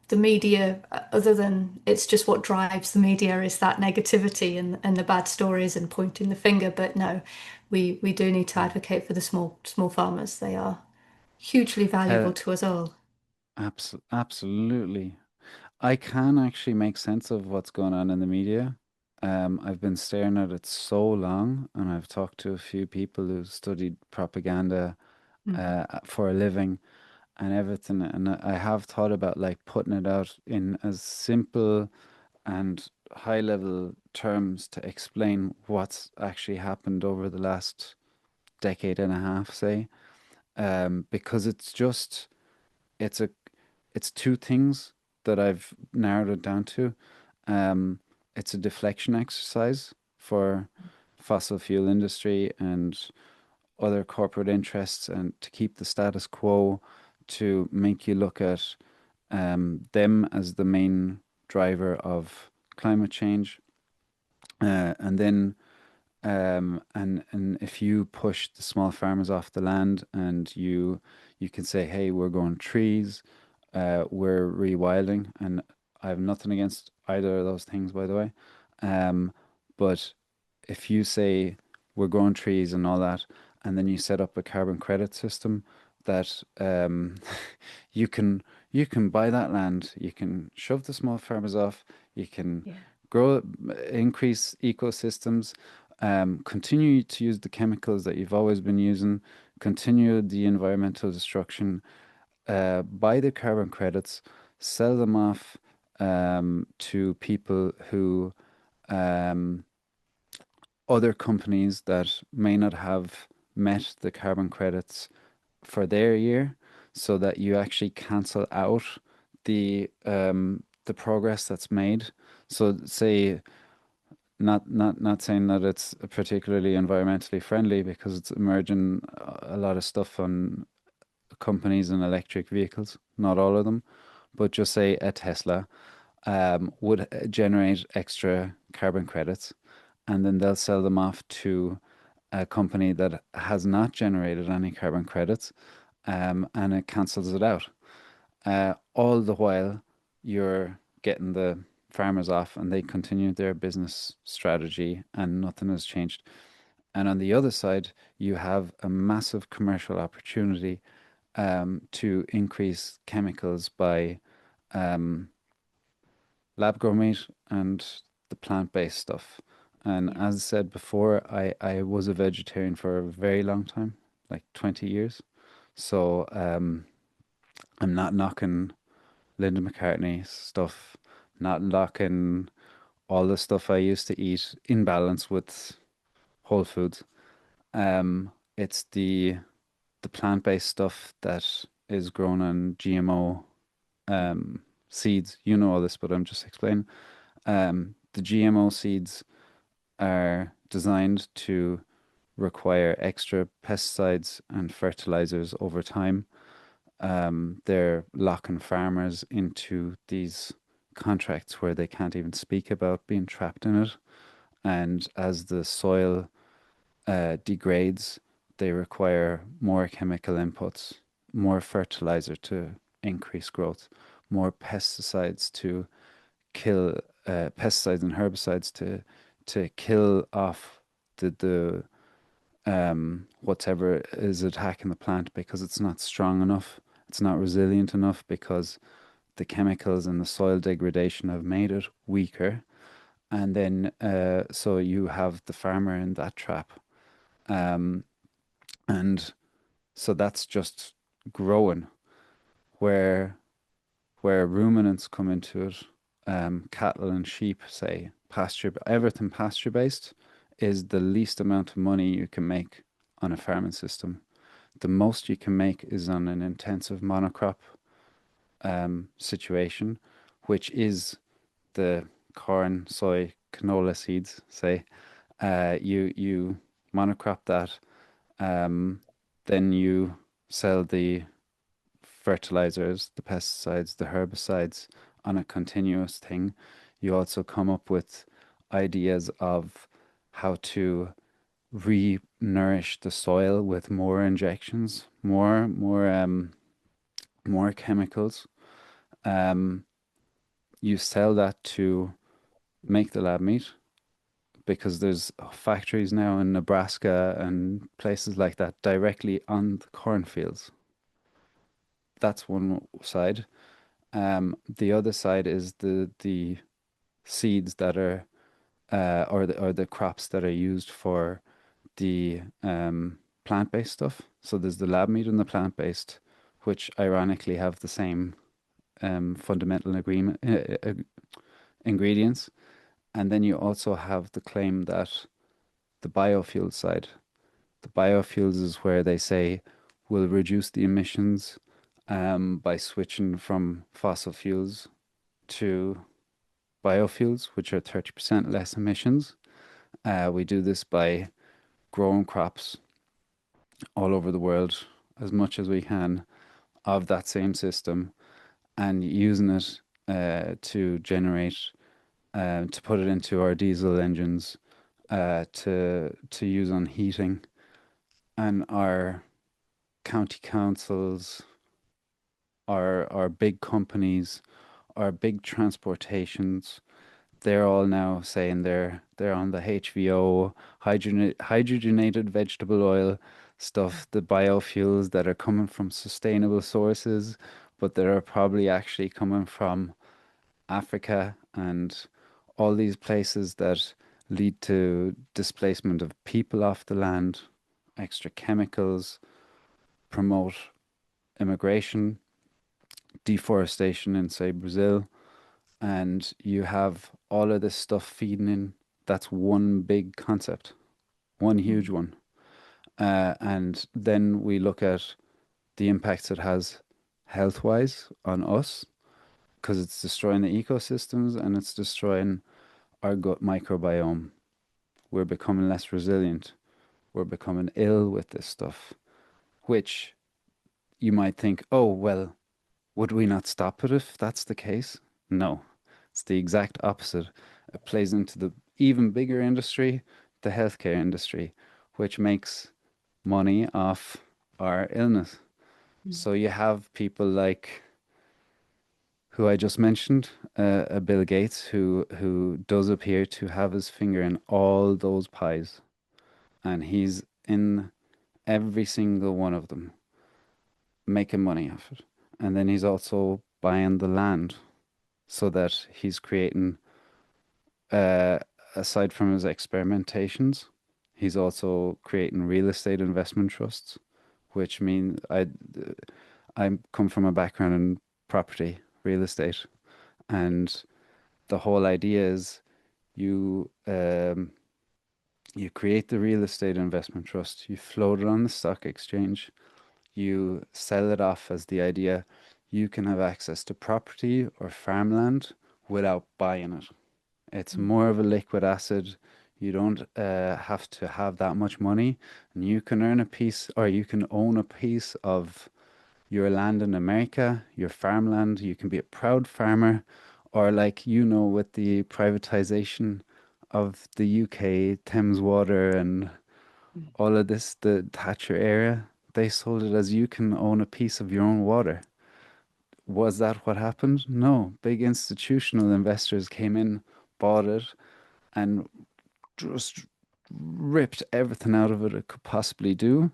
the media other than it's just what drives the media is that negativity and the bad stories and pointing the finger. But no, we do need to yeah. advocate for the small farmers. They are hugely valuable Hel to us all. Absolutely. I can actually make sense of what's going on in the media. I've been staring at it so long, and I've talked to a few people who studied propaganda Mm. for a living, and everything. And I have thought about like putting it out in as simple and high level terms to explain what's actually happened over the last decade and a half, say, because it's a it's two things that I've narrowed it down to. Um, it's a deflection exercise for fossil fuel industry and other corporate interests, and to keep the status quo, to make you look at them as the main driver of climate change, and then and if you push the small farmers off the land and you can say, hey, we're growing trees, we're rewilding, and I have nothing against either of those things, by the way. But if you say we're growing trees and all that, and then you set up a carbon credit system that you can you can buy that land, you can shove the small farmers off, you can Yeah. grow, increase ecosystems, continue to use the chemicals that you've always been using, continue the environmental destruction, buy the carbon credits, sell them off to people who um, other companies that may not have met the carbon credits for their year, so that you actually cancel out the progress that's made. So say not saying that it's particularly environmentally friendly, because it's emerging a lot of stuff on companies and electric vehicles, not all of them, but just say a Tesla would generate extra carbon credits, and then they'll sell them off to a company that has not generated any carbon credits, and it cancels it out. All the while, you're getting the farmers off, and they continue their business strategy, and nothing has changed. And on the other side, you have a massive commercial opportunity to increase chemicals by um, lab grown meat and the plant-based stuff. And Yeah. as I said before, I was a vegetarian for a very long time, like 20 years. So I'm not knocking Linda McCartney stuff, not knocking all the stuff I used to eat in balance with whole foods. It's the plant-based stuff that is grown on GMO seeds. You know all this, but I'm just explaining. The GMO seeds are designed to require extra pesticides and fertilizers over time. They're locking farmers into these contracts where they can't even speak about being trapped in it. And as the soil degrades, they require more chemical inputs, more fertilizer to increase growth, more pesticides to kill pesticides and herbicides to kill off the whatever is attacking the plant, because it's not strong enough, it's not resilient enough, because the chemicals and the soil degradation have made it weaker. And then so you have the farmer in that trap. Um, and so that's just growing, where ruminants come into it, cattle and sheep, say, pasture, everything pasture based is the least amount of money you can make on a farming system. The most you can make is on an intensive monocrop situation, which is the corn, soy, canola seeds, say. You monocrop that, um, then you sell the fertilizers, the pesticides, the herbicides on a continuous thing. You also come up with ideas of how to re-nourish the soil with more injections, more chemicals. Um, you sell that to make the lab meat, because there's factories now in Nebraska and places like that directly on the cornfields. That's one side. The other side is the seeds that are or the crops that are used for the plant-based stuff. So there's the lab meat and the plant-based. which ironically have the same fundamental agreement ingredients. And then you also have the claim that the biofuel side, the biofuels is where they say will reduce the emissions by switching from fossil fuels to biofuels, which are 30% less emissions. We do this by growing crops all over the world as much as we can of that same system and using it to generate, to put it into our diesel engines, to use on heating, and our county councils, our big companies, our big transportations. They're all now saying they're on the HVO, hydrogenated vegetable oil stuff, the biofuels that are coming from sustainable sources, but that are probably actually coming from Africa and all these places that lead to displacement of people off the land, extra chemicals, promote immigration, deforestation in, say, Brazil, and you have all of this stuff feeding in. That's one big concept, one huge Mm. one. And then we look at the impacts it has health wise on us because it's destroying the ecosystems and it's destroying our gut microbiome. We're becoming less resilient. We're becoming ill with this stuff, which you might think, oh, well, would we not stop it if that's the case? No, it's the exact opposite. It plays into the even bigger industry, the healthcare industry, which makes money off our illness. Mm. So you have people like who I just mentioned, Bill Gates, who does appear to have his finger in all those pies, and he's in every single one of them, making money off it. And then he's also buying the land so that he's creating, uh, aside from his experimentations, he's also creating real estate investment trusts, which mean I come from a background in property, real estate, and the whole idea is you you create the real estate investment trust, you float it on the stock exchange, you sell it off as the idea you can have access to property or farmland without buying it. It's Mm. more of a liquid asset. You don't have to have that much money, and you can earn a piece or you can own a piece of your land in America, your farmland. You can be a proud farmer, or like with the privatization of the UK Thames Water and Mm. all of this, the Thatcher era, they sold it as you can own a piece of your own water. Was that what happened? No. Big institutional investors came in, bought it, and just ripped everything out of it it could possibly do,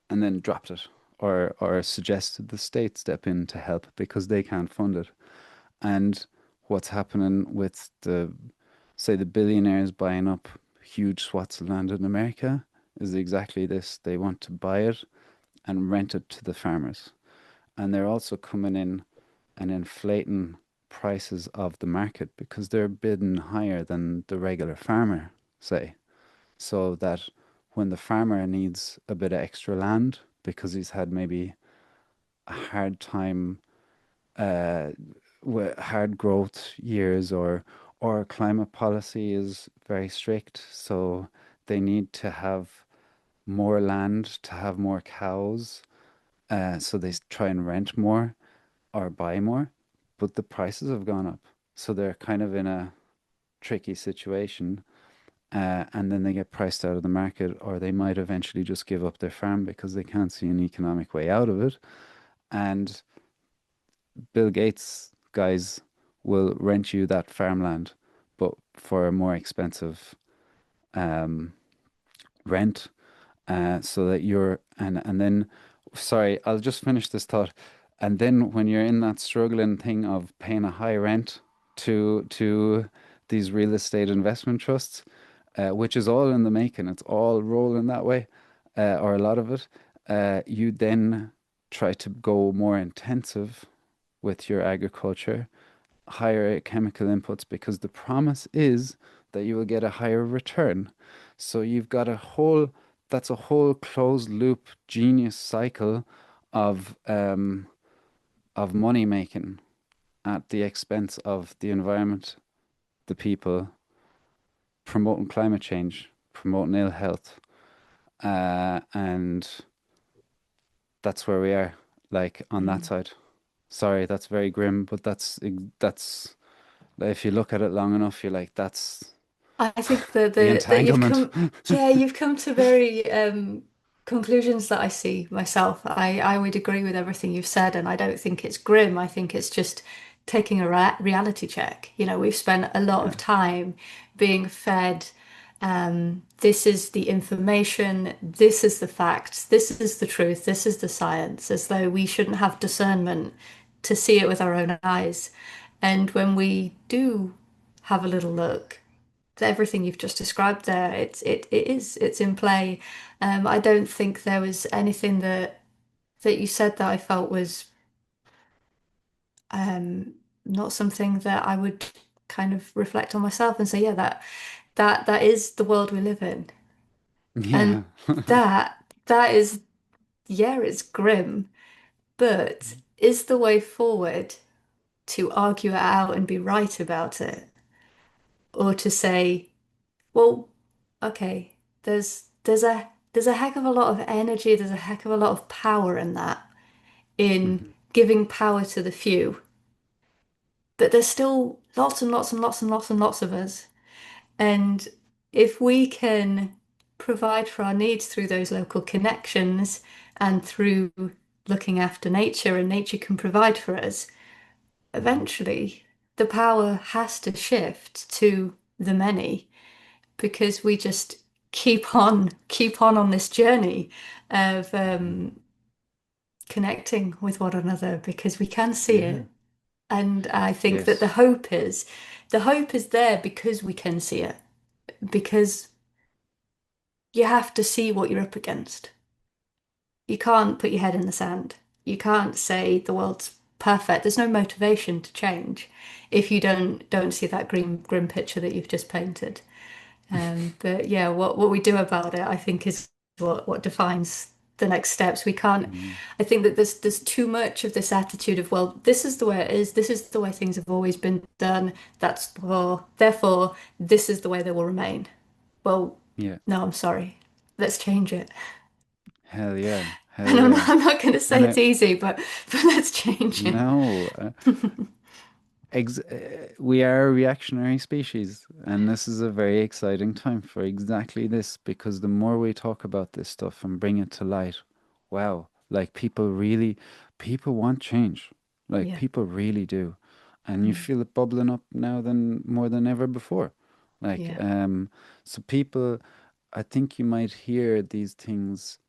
and then dropped it, or suggested the state step in to help because they can't fund it. And what's happening with say, the billionaires buying up huge swaths of land in America is exactly this. They want to buy it and rent it to the farmers. And they're also coming in and inflating prices of the market because they're bidding higher than the regular farmer, say. So that when the farmer needs a bit of extra land because he's had maybe a hard time uh, with hard growth years, or climate policy is very strict, so they need to have more land to have more cows. So they try and rent more or buy more, but the prices have gone up. So they're kind of in a tricky situation. And then they get priced out of the market, or they might eventually just give up their farm because they can't see an economic way out of it. And Bill Gates guys will rent you that farmland, but for a more expensive um, rent, so that and then, sorry, I'll just finish this thought. And then when you're in that struggling thing of paying a high rent to these real estate investment trusts, which is all in the making, it's all rolling that way, or a lot of it, you then try to go more intensive with your agriculture, higher chemical inputs, because the promise is that you will get a higher return. So you've got that's a whole closed loop genius cycle of money making at the expense of the environment, the people, promoting climate change, promoting ill health, and that's where we are, like on that Mm. side. Sorry, that's very grim, but that's if you look at it long enough, you're like, that's I think that the that you've entanglement. come, yeah, you've come to very conclusions that I see myself. I would agree with everything you've said, and I don't think it's grim. I think it's just taking a reality check. You know, we've spent a lot Yeah. of time being fed. This is the information, this is the facts, this is the truth, this is the science, as though we shouldn't have discernment to see it with our own eyes. And when we do have a little look, everything you've just described there, it's in play. I don't think there was anything that you said that I felt was um, not something that I would kind of reflect on myself and say, yeah, that is the world we live in, Yeah. and that is, yeah, it's grim, but is the way forward to argue it out and be right about it, or to say, well, okay, there's a heck of a lot of energy, there's a heck of a lot of power in that, in Mhm. giving power to the few. But there's still lots and lots and lots and lots and lots of us. And if we can provide for our needs through those local connections and through looking after nature, and nature can provide for us, Mhm. eventually the power has to shift to the many, because we just keep on this journey of Mhm. connecting with one another, because we can see Yeah. it. And I think that Yes. the hope is there because we can see it, because you have to see what you're up against. You can't put your head in the sand. You can't say the world's perfect. There's no motivation to change if you don't see that grim picture that you've just painted. But yeah, what we do about it, I think, is what defines the next steps. We can't. Mhm. I think that there's too much of this attitude of, well, this is the way it is. This is the way things have always been done. Therefore, this is the way they will remain. Well, Yeah. no, I'm sorry. Let's change it. Hell yeah. Hell And I'm yeah. not, I'm not going to say And it's easy, but let's change it. no. We are a reactionary species, and this is a very exciting time for exactly this because the more we talk about this stuff and bring it to light, wow, like people want change. Like Yeah. people really do. And you Mm. feel it bubbling up now than more than ever before. Like, Yeah. so people, I think you might hear these things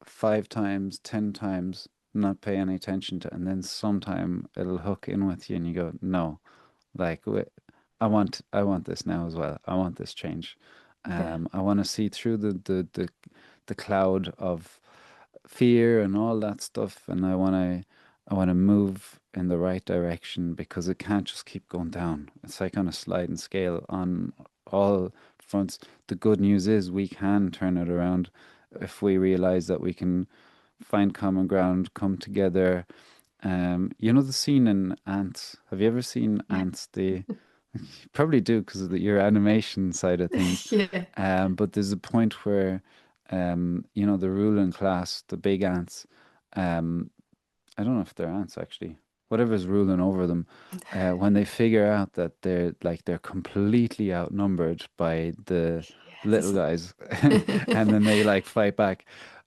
5 times, 10 times, not pay any attention to, and then sometime it'll hook in with you, and you go, no, like I want this now as well. I want this change. Yeah. I want to see through the cloud of fear and all that stuff, and I want to move in the right direction because it can't just keep going down. It's like on a sliding scale on all fronts. The good news is we can turn it around if we realize that we can find common ground, come together. You know the scene in Ants. Have you ever seen Yeah. Ants? You probably do because of your animation side of things. Yeah. But there's a point where, the ruling class, the big ants, um, I don't know if they're ants actually. Whatever's ruling over them, when they figure out that they're completely outnumbered by the little Yes. guys, and then they like fight back.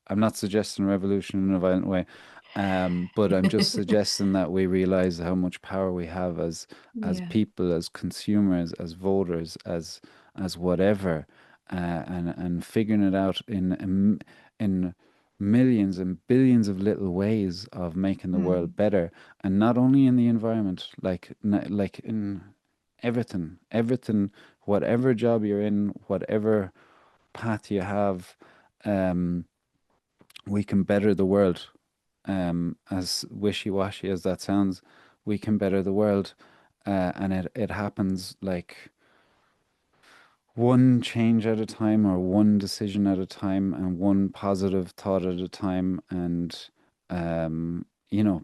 I'm not suggesting revolution in a violent way, but I'm just suggesting that we realize how much power we have as Yeah. people, as consumers, as voters, as whatever, and figuring it out in millions and billions of little ways of making the Mm. world better, and not only in the environment, like in everything, whatever job you're in, whatever path you have, um, we can better the world. as wishy-washy as that sounds, we can better the world. And it happens like one change at a time or one decision at a time and one positive thought at a time and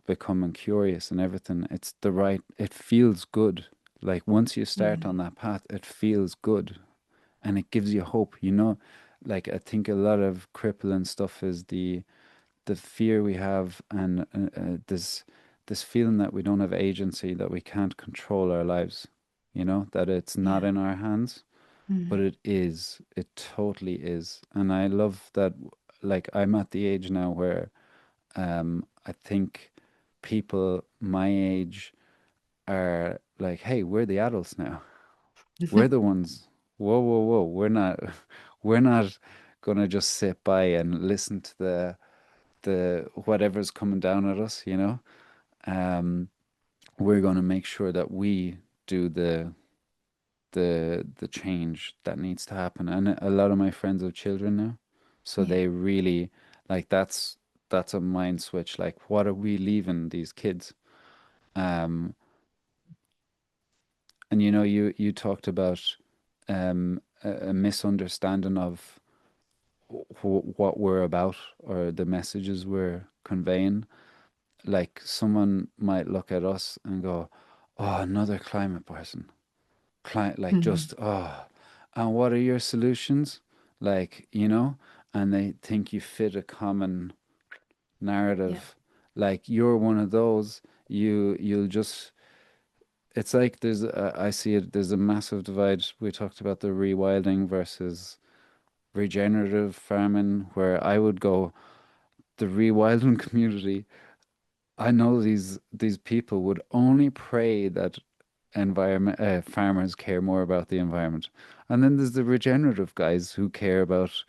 becoming curious and everything. It's the right, it feels good. Like once you start Mm. on that path, it feels good and it gives you hope. Like I think a lot of crippling stuff is the fear we have and this feeling that we don't have agency, that we can't control our lives, that it's not Yeah. in our hands, but Mm. it is. It totally is. And I love that, like, I'm at the age now where I think people my age are like, hey, we're the adults now. We're the ones. Whoa, whoa, whoa. We're not gonna just sit by and listen to the whatever's coming down at us. Um, we're gonna make sure that we do the change that needs to happen. And a lot of my friends have children now, so Yeah. they really like that's a mind switch. Like, what are we leaving these kids? Um, and you talked about a misunderstanding of what we're about or the messages we're conveying. Like someone might look at us and go, "Oh, another climate person." Like Mm. just and what are your solutions, like, and they think you fit a common Yeah. narrative, like you're one of those. You'll just, it's like I see it, there's a massive divide. We talked about the rewilding versus regenerative farming, where I would go, the rewilding community, I know these people would only pray that environment farmers care more about the environment. And then there's the regenerative guys who care about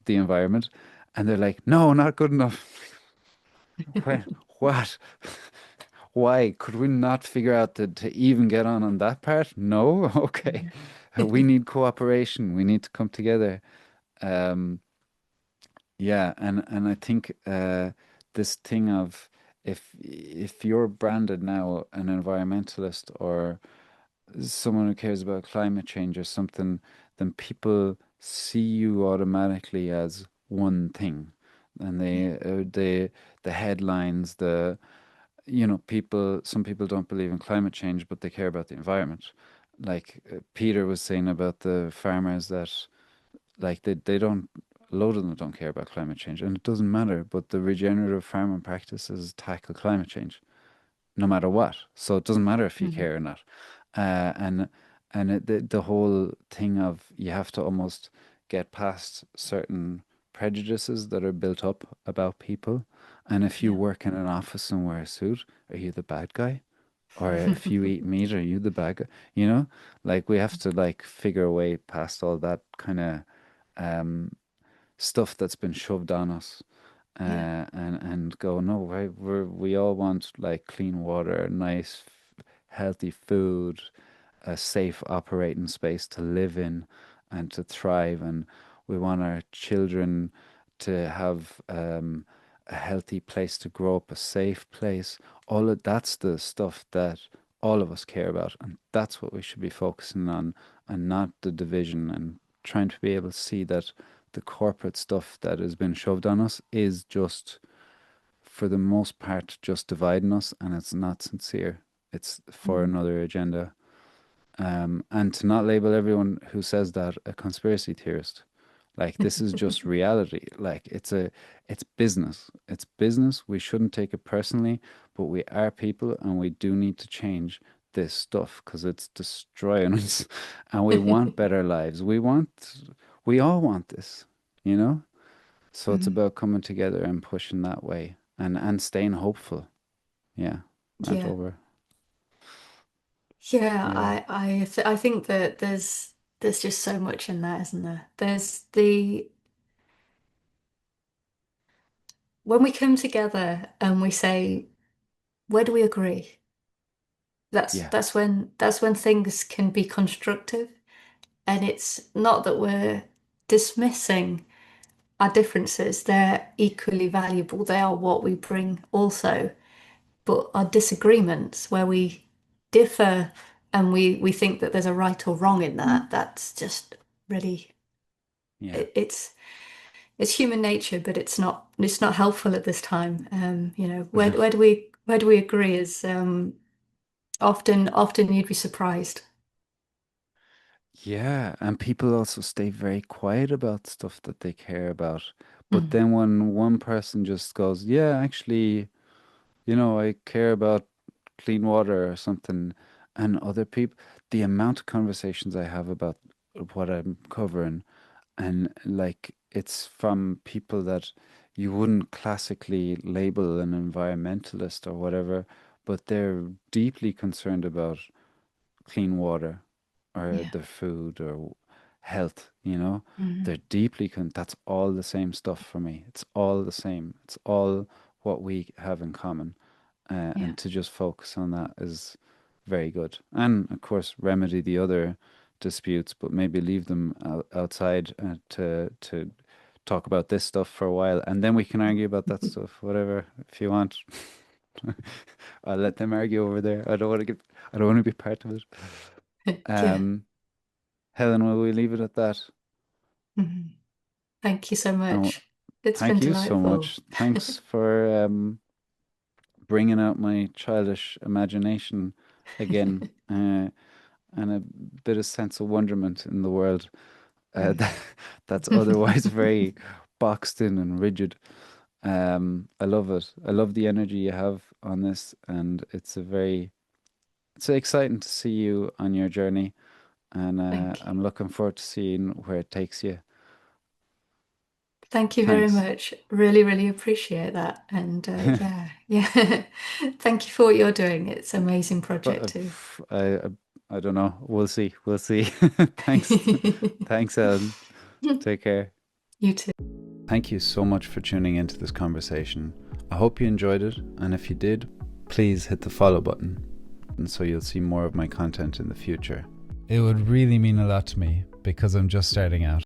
the environment, and they're like, no, not good enough. When, what? Why could we not figure out to even get on that part? No. Okay, we need cooperation, we need to come together. um yeah, and I think this thing of, if you're branded now an environmentalist or someone who cares about climate change or something, then people see you automatically as one thing. And Yeah. the headlines, some people don't believe in climate change, but they care about the environment. Like Peter was saying about the farmers that, like, they don't, a load of them don't care about climate change, and it doesn't matter. But the regenerative farming practices tackle climate change no matter what. So it doesn't matter if you Mm. care or not. And the whole thing of, you have to almost get past certain prejudices that are built up about people. And if you Yeah. work in an office and wear a suit, are you the bad guy? Or if you eat meat, are you the bad guy? You know, like we have to like figure a way past all that kind of um, stuff that's been shoved on us, Yeah. and go, no, right, we all want like clean water, nice healthy food, a safe operating space to live in and to thrive, and we want our children to have a healthy place to grow up, a safe place. All of that's the stuff that all of us care about, and that's what we should be focusing on, and not the division, and trying to be able to see that the corporate stuff that has been shoved on us is just, for the most part, just dividing us, and it's not sincere. It's for Mm. another agenda. And to not label everyone who says that a conspiracy theorist. Like, this is just reality. Like, it's business. It's business. We shouldn't take it personally, but we are people, and we do need to change this stuff because it's destroying us, and we want better lives. We all want this, you know? So it's Mm. about coming together and pushing that way, and staying hopeful. Yeah, that's Yeah. over. Yeah, Yeah, I think that there's just so much in there, isn't there? There's the when we come together and we say, where do we agree? That's yeah, that's when that's when things can be constructive. And it's not that we're dismissing our differences, they're equally valuable. They are what we bring also. But our disagreements, where we differ and we think that there's a right or wrong in that, that's just really Yeah. it's human nature, but it's not helpful at this time. Where do we agree is often you'd be surprised. Yeah, and people also stay very quiet about stuff that they care about. But Mm, then when one person just goes, yeah, actually, I care about clean water or something, and other people, the amount of conversations I have about what I'm covering, and like it's from people that you wouldn't classically label an environmentalist or whatever, but they're deeply concerned about clean water or yeah. their food or health, you know? Mm, They're deeply that's all the same stuff for me. It's all the same. It's all what we have in common. yeah. And to just focus on that is very good. And of course, remedy the other disputes, but maybe leave them outside to talk about this stuff for a while, and then we can argue about that stuff, whatever, if you want. I'll let them argue over there. I don't want to be part of it. Yeah. Um, Helen, will we leave it at that? Mhm. Thank you so And much. It's been thank you so delightful. much. Thanks for bringing out my childish imagination again, and a bit of sense of wonderment in the world Mm. that, that's otherwise very boxed in and rigid. I love it. I love the energy you have on this, and it's exciting to see you on your journey, and Thank you. I'm looking forward to seeing where it takes you. Thank you very Thanks. much. Really, really appreciate that. And yeah, yeah. Thank you for what you're doing. It's an amazing project too. I don't know. We'll see. We'll see. Thanks. Thanks, Ellen. Take care. You too. Thank you so much for tuning into this conversation. I hope you enjoyed it, and if you did, please hit the follow button, and so you'll see more of my content in the future. It would really mean a lot to me because I'm just starting out.